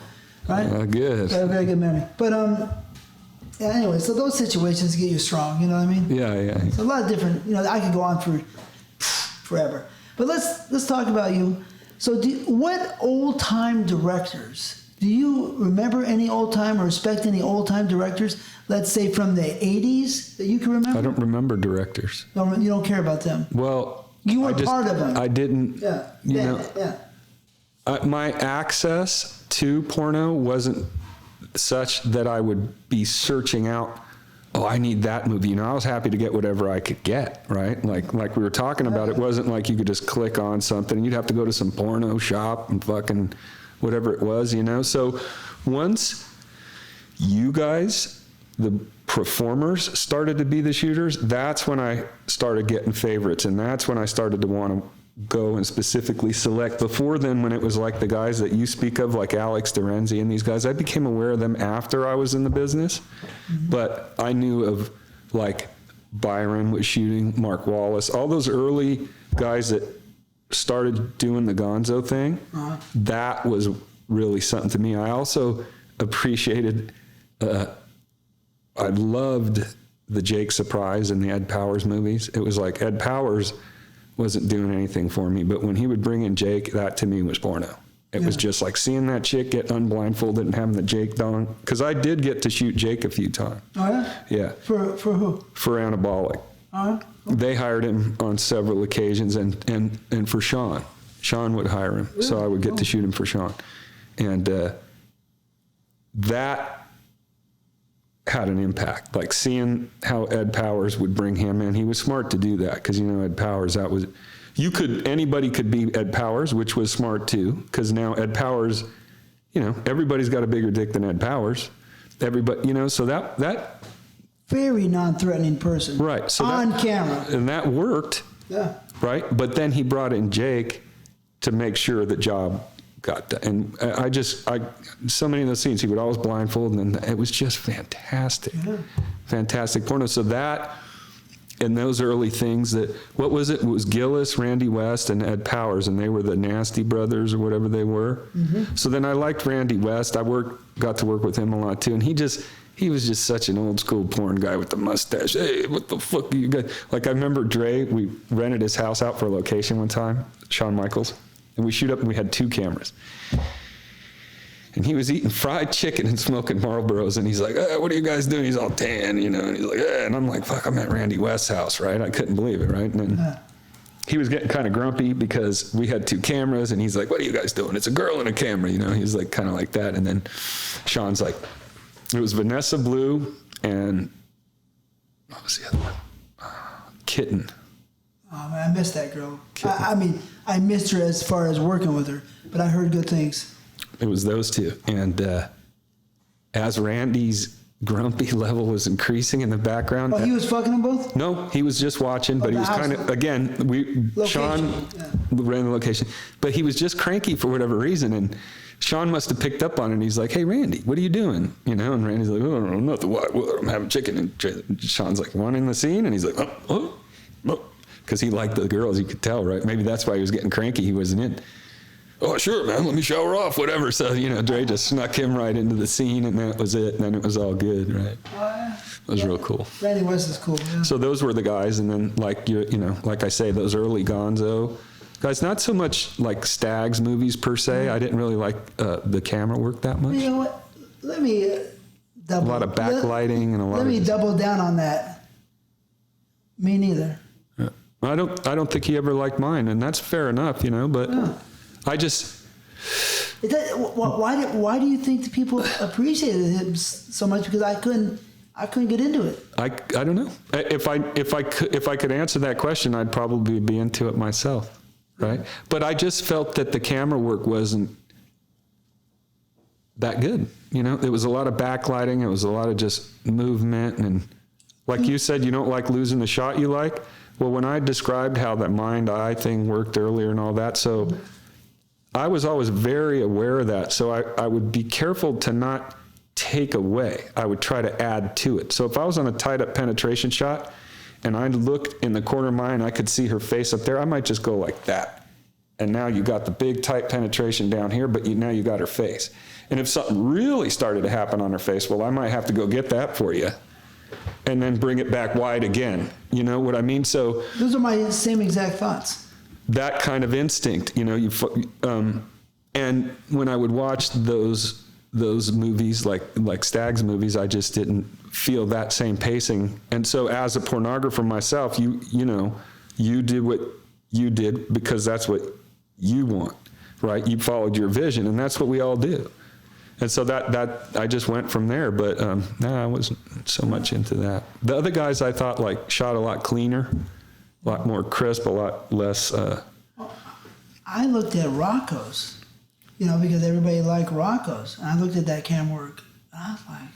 right? Good. Got a very good memory. But yeah, anyway, so those situations get you strong. You know what I mean? Yeah. So a lot of different. You know, I could go on for forever. But let's talk about you. So, what old-time directors, do you remember any old-time or respect any old-time directors, let's say from the 80s, that you can remember? I don't remember directors. No, you don't care about them? Well, you were part of them. I didn't, yeah. you know. Yeah. My access to porno wasn't such that I would be searching out, oh, I need that movie. You know, I was happy to get whatever I could get, right? Like we were talking about, it wasn't like you could just click on something. You'd have to go to some porno shop and fucking whatever it was, you know? So once you guys, the performers, started to be the shooters, that's when I started getting favorites. And that's when I started to want to go and specifically select. Before then, when it was like the guys that you speak of, like Alex Dorenzi and these guys, I became aware of them after I was in the business. But I knew of like Byron was shooting, Mark Wallace, all those early guys that started doing the Gonzo thing. That was really something to me. I also appreciated, I loved the Jake Surprise and the Ed Powers movies. It was like Ed Powers wasn't doing anything for me, but when he would bring in Jake, that to me was porno. It was just like seeing that chick get unblindfolded and having the Jake dong. Because I did get to shoot Jake a few times. Oh, yeah? Yeah. For who? For Anabolic. Oh, yeah? They hired him on several occasions, and for Sean. Sean would hire him, so I would get to shoot him for Sean. And that had an impact. Like seeing how Ed Powers would bring him in. He was smart to do that because, you know, Ed Powers, that was... anybody could be Ed Powers, which was smart too, because now Ed Powers, you know, everybody's got a bigger dick than Ed Powers. Everybody, you know, so that very non-threatening person. Right. So on camera. And that worked. Yeah. Right. But then he brought in Jake to make sure the job got done. And so many of those scenes, he would always blindfold, and it was just fantastic. Yeah. Fantastic porno. So that, and those early things what was it? It was Gillis, Randy West, and Ed Powers, and they were the Nasty Brothers or whatever they were. Mm-hmm. So then I liked Randy West. Got to work with him a lot too. And he was just such an old school porn guy with the mustache. Hey, what the fuck are you guys? Like I remember Dre, we rented his house out for a location one time, Shawn Michaels, and we shoot up and we had 2 cameras. And he was eating fried chicken and smoking Marlboros, and he's like, what are you guys doing? He's all tan, you know, and he's like, and I'm like, fuck, I'm at Randy West's house, right? I couldn't believe it, right? And then he was getting kind of grumpy because we had 2 cameras, and he's like, what are you guys doing? It's a girl and a camera, you know? He's like, kind of like that. And then Sean's like, it was Vanessa Blue and what was the other one? Kitten. Oh, man, I missed that girl. I mean, I missed her as far as working with her, but I heard good things. It was those 2. And as Randy's grumpy level was increasing in the background. Oh, he was fucking them both? No, he was just watching, but he was kind of, again, Sean ran the location. But he was just cranky for whatever reason. And Sean must have picked up on it. And he's like, hey, Randy, what are you doing? You know, and Randy's like, oh, nothing. What? I'm having chicken. And Sean's like, one in the scene? And he's like, oh. Because he liked the girls, you could tell, right? Maybe that's why he was getting cranky. He wasn't in. Oh, sure, man, let me shower off, whatever. So, you know, Dre just snuck him right into the scene, and that was it. And then it was all good, right? It was real cool. Randy West is cool, yeah. So those were the guys, and then, like, you know, like I say, those early Gonzo guys, not so much like Stags movies per se. I didn't really like the camera work that much. You know what? Let me double. A lot of backlighting and a lot Let me double down on that. Me neither. Yeah. I don't think he ever liked mine, and that's fair enough, you know, but... Yeah. I just... Why do you think the people appreciated him so much? Because I couldn't get into it. I don't know. If I could answer that question, I'd probably be into it myself, right? But I just felt that the camera work wasn't that good. You know, it was a lot of backlighting. It was a lot of just movement, and like you said, you don't like losing the shot you like. Well, when I described how that mind-eye thing worked earlier and all that, so. I was always very aware of that, so I would be careful to not take away. I would try to add to it. So if I was on a tight-up penetration shot and I looked in the corner of my eye and I could see her face up there, I might just go like that. And now you got the big tight penetration down here, but now you got her face. And if something really started to happen on her face, well, I might have to go get that for you and then bring it back wide again. You know what I mean? So those are my same exact thoughts. That kind of instinct, you know, and when I would watch those movies, like Stags movies, I just didn't feel that same pacing. And so as a pornographer myself, you know, you did what you did because that's what you want, right? You followed your vision, and that's what we all do. And so that I just went from there, but I wasn't so much into that. The other guys I thought like shot a lot cleaner. A lot more crisp, a lot less. I looked at Rocco's, you know, because everybody liked Rocco's. And I looked at that cam work, and I was like,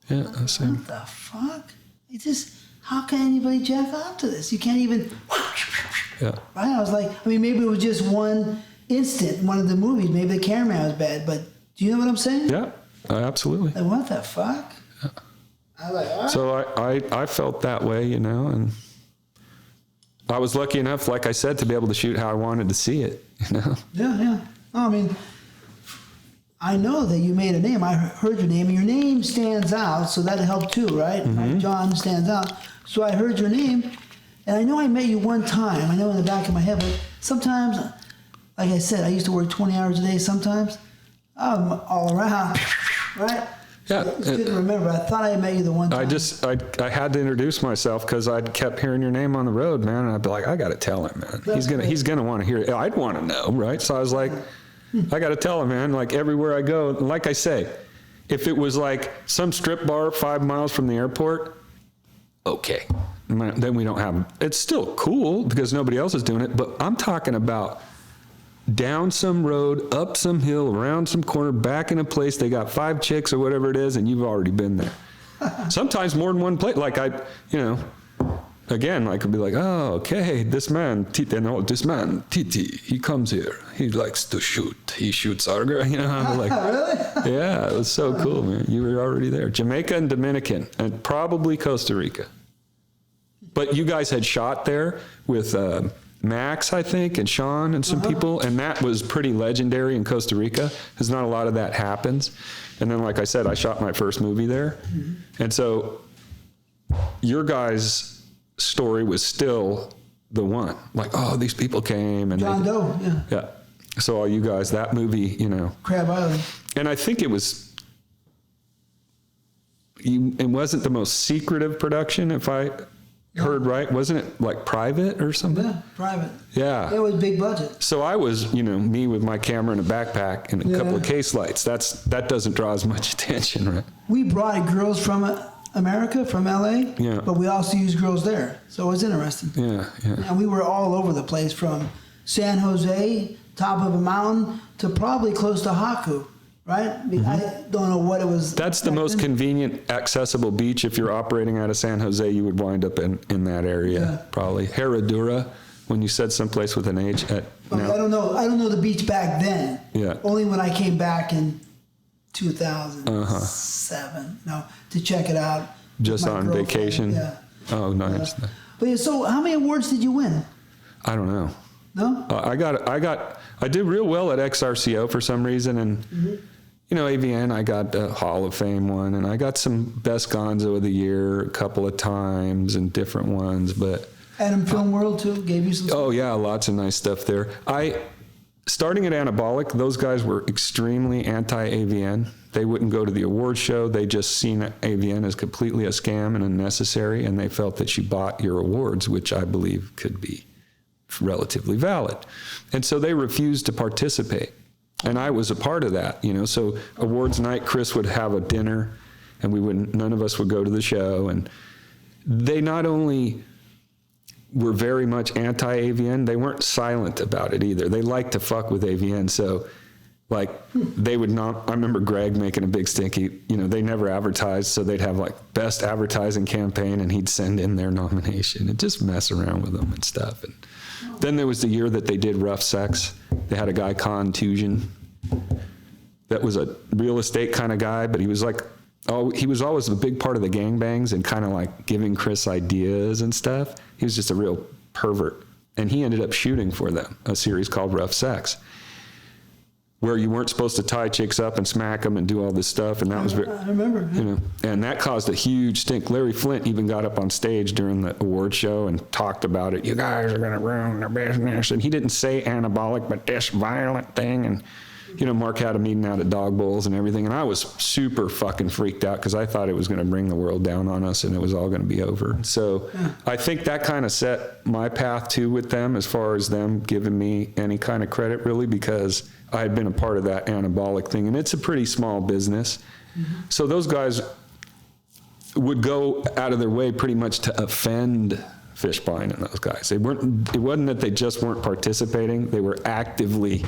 yeah, I see. What the fuck? It just, how can anybody jack off to this? You can't even. Yeah. I was like, I mean, maybe it was just one instant in one of the movies. Maybe the cameraman was bad, but do you know what I'm saying? Yeah, absolutely. Like, what the fuck? Yeah. I was like, all right. So I felt that way, you know, and I was lucky enough, like I said, to be able to shoot how I wanted to see it, you know? Yeah, yeah. I mean, I know that you made a name. I heard your name, and your name stands out, so that helped too, right? Like John stands out. So I heard your name, and I know I met you one time. I know in the back of my head, but sometimes, like I said, I used to work 20 hours a day sometimes. I'm all around, right? Yeah. It's good to remember. I thought I met you the one time. I had to introduce myself because I'd kept hearing your name on the road, man, and I'd be like, I got to tell him, man. He's gonna want to hear it. I'd want to know, right? So I was like, I got to tell him, man. Like everywhere I go, like I say, if it was like some strip bar 5 miles from the airport, okay, then we don't have. It's still cool because nobody else is doing it, but I'm talking about down some road, up some hill, around some corner, back in a place they got 5 chicks or whatever it is, and you've already been there. Sometimes more than one place. Like again, I could be like, oh, okay, this man, Titi, he comes here. He likes to shoot. He shoots our girl, you know. I'm like, really? Yeah, it was so cool, man. You were already there. Jamaica and Dominican, and probably Costa Rica. But you guys had shot there with Max, I think, and Sean and some people, and that was pretty legendary in Costa Rica because not a lot of that happens. And then, like I said, I shot my first movie there. And so your guys' story was still the one. Like, oh, these people came. And John Doe, yeah. Yeah. So all you guys, that movie, you know. Crab Island. And I think it wasn't the most secretive production, if I heard right. Wasn't it like private or something? Yeah, private. Yeah. It was big budget. So I was, me with my camera and a backpack and a couple of case lights. That doesn't draw as much attention, right? We brought girls from America, from LA, but we also used girls there. So it was interesting. Yeah, yeah. And we were all over the place, from San Jose, top of a mountain, to probably close to Haku, right? I don't know what it was. That's the most convenient, accessible beach. If you're operating out of San Jose, you would wind up in that area, probably. Herradura, when you said someplace with an H. I don't know the beach back then. Yeah. Only when I came back in 2007. No, to check it out. Just on vacation? Yeah. Oh, nice. But yeah, so how many awards did you win? I don't know. No? I did real well at XRCO for some reason, and AVN, I got a Hall of Fame one, and I got some Best Gonzo of the Year a couple of times and different ones, but Adam Film World too gave you some stuff? Oh yeah, lots of nice stuff there. Starting at Anabolic, those guys were extremely anti-AVN. They wouldn't go to the award show. They just seen AVN as completely a scam and unnecessary, and they felt that you bought your awards, which I believe could be relatively valid. And so they refused to participate. And I was a part of that, So awards night, Chris would have a dinner, and none of us would go to the show. And they not only were very much anti-AVN, they weren't silent about it either. They liked to fuck with AVN. So, they would not, I remember Greg making a big stinky, they never advertised, so they'd have best advertising campaign, and he'd send in their nomination and just mess around with them and stuff. And then there was the year that they did Rough Sex. They had a guy, Contusion, that was a real estate kind of guy, but he was he was always a big part of the gangbangs and kind of giving Chris ideas and stuff. He was just a real pervert. And he ended up shooting for them a series called Rough Sex, where you weren't supposed to tie chicks up and smack them and do all this stuff. And that was I remember. And that caused a huge stink. Larry Flint even got up on stage during the award show and talked about it. You guys are going to ruin their business. And he didn't say Anabolic, but this violent thing. And, Mark had a meeting out at Dog Bowls and everything. And I was super fucking freaked out because I thought it was going to bring the world down on us and it was all going to be over. So I think that kind of set my path too with them, as far as them giving me any kind of credit, really, because I had been a part of that Anabolic thing, and it's a pretty small business. So those guys would go out of their way pretty much to offend Fishbein and those guys. It wasn't that they just weren't participating. They were actively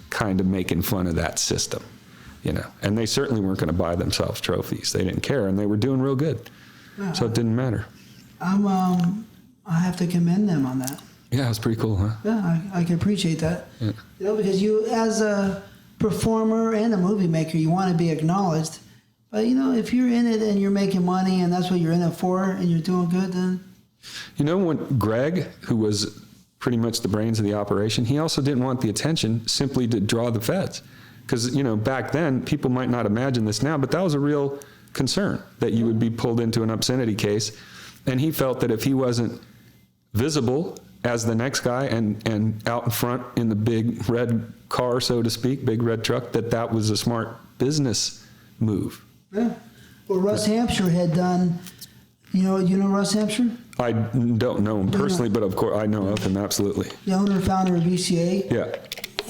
kind of making fun of that system, and they certainly weren't going to buy themselves trophies. They didn't care, and they were doing real good. So it didn't matter. I have to commend them on that. Yeah, it was pretty cool, huh? Yeah, I can appreciate that. Yeah. You know, because you, as a performer and a movie maker, you want to be acknowledged. But, you know, if you're in it and you're making money and that's what you're in it for and you're doing good, then... You know, when Greg, who was pretty much the brains of the operation, he also didn't want the attention simply to draw the feds. Because, you know, back then, people might not imagine this now, but that was a real concern, that you would be pulled into an obscenity case. And he felt that if he wasn't visible as the next guy and out in front in the big red car, so to speak, big red truck, that was a smart business move. Yeah. Well, Russ Hampshire had done, you know Russ Hampshire? I don't know him personally, but of course I know of him, absolutely. The owner, founder of VCA. Yeah.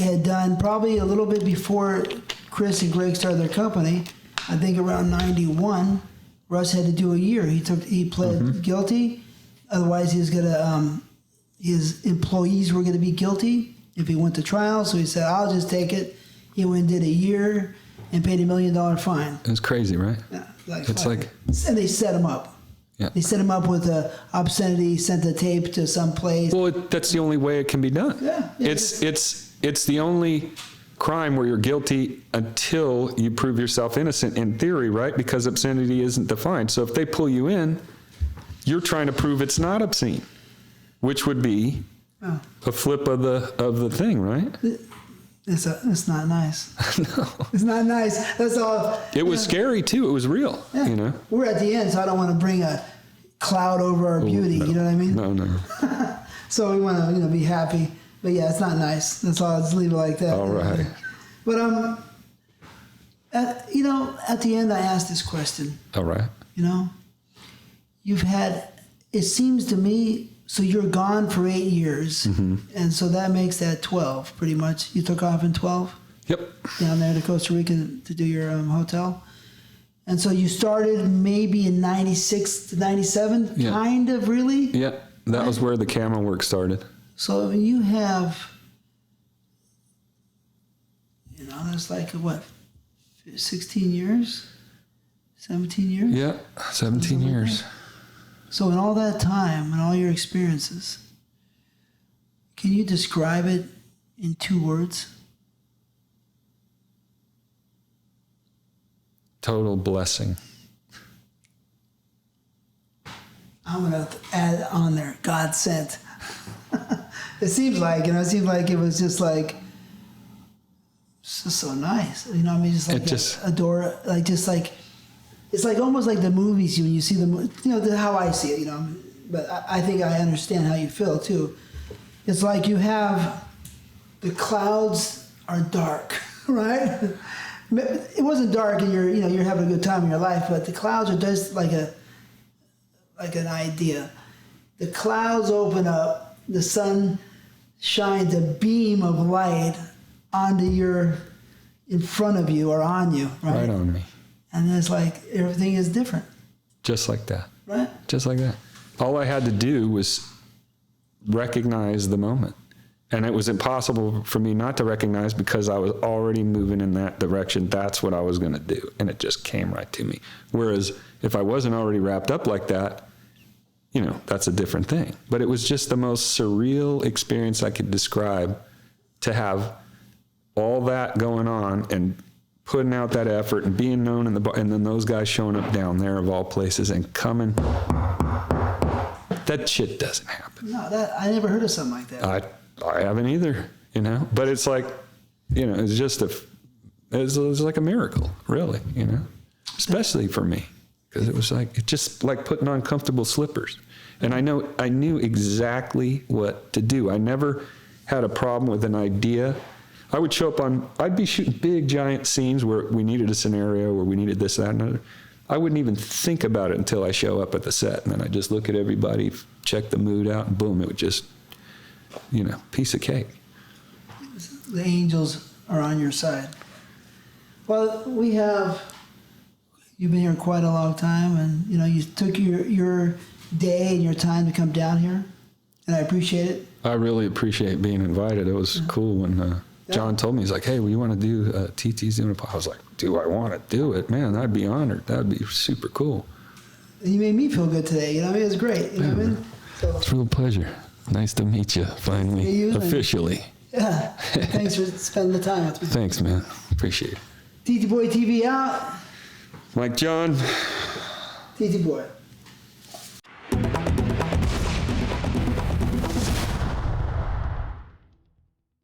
Had done probably a little bit before Chris and Greg started their company. I think around 91, Russ had to do a year. He pled guilty. Otherwise, he was gonna his employees were gonna be guilty if he went to trial. So he said, "I'll just take it." He went and did a year and paid $1 million fine. It's crazy, right? Yeah, and they set him up. Yeah. They set him up with obscenity, sent the tape to some place. Well, that's the only way it can be done. Yeah. It's the only crime where you're guilty until you prove yourself innocent in theory, right? Because obscenity isn't defined. So if they pull you in, you're trying to prove it's not obscene, which would be a flip of the thing, right? It's not nice. No. It's not nice. That's all. It was scary too. It was real, you know? We're at the end, so I don't want to bring a cloud over our beauty. No. You know what I mean? No. So we want to, be happy. But yeah, it's not nice. That's all. I'll just leave it like that. All right. But at the end, I asked this question. All right. You've had. It seems to me. So you're gone for 8 years, and so that makes that 12, pretty much. You took off in 12? Yep. Down there to Costa Rica to do your hotel? And so you started maybe in 96 to 97, kind of, really? Yeah, that was where the camera work started. So you have, that's like, 16 years? 17 years? Yeah, 17 years. So in all that time and all your experiences, can you describe it in 2 words? Total blessing. I'm going to add on there, God sent. It seems like, it was just like, it's just so nice. Just like adore, it's like almost like the movies when you see them, how I see it, but I think I understand how you feel too. It's like you have, the clouds are dark, right? It wasn't dark and you're having a good time in your life, but the clouds are just like an idea. The clouds open up, the sun shines a beam of light onto in front of you or on you, right? Right on me. And it's like everything is different. Just like that. Right? Just like that. All I had to do was recognize the moment. And it was impossible for me not to recognize because I was already moving in that direction. That's what I was going to do. And it just came right to me. Whereas if I wasn't already wrapped up like that, that's a different thing. But it was just the most surreal experience I could describe, to have all that going on and putting out that effort and being known in the bar, and then those guys showing up down there of all places and coming. That shit doesn't happen. No, I never heard of something like that. I haven't either, But it's like, it's just it's like a miracle, really, Especially for me, because it was like, it's just like putting on comfortable slippers. And I knew exactly what to do. I never had a problem with an idea. I would show up I'd be shooting big, giant scenes where we needed a scenario, where we needed this, that, and another. I wouldn't even think about it until I show up at the set. And then I just look at everybody, check the mood out, and boom, it would just, piece of cake. The angels are on your side. Well, you've been here quite a long time, and, you took your day and your time to come down here, and I appreciate it. I really appreciate being invited. It was cool when John told me, he's like, hey, well, you want to do TT's doing a podcast? I was like, do I want to do it? Man, I'd be honored. That'd be super cool. And you made me feel good today. It was great. You know what I mean? So, it's a real pleasure. Nice to meet you, finally, you, officially. Yeah. Thanks for spending the time with me. Thanks, man. Appreciate it. TTBoy TV out. Mike John. TTBoy.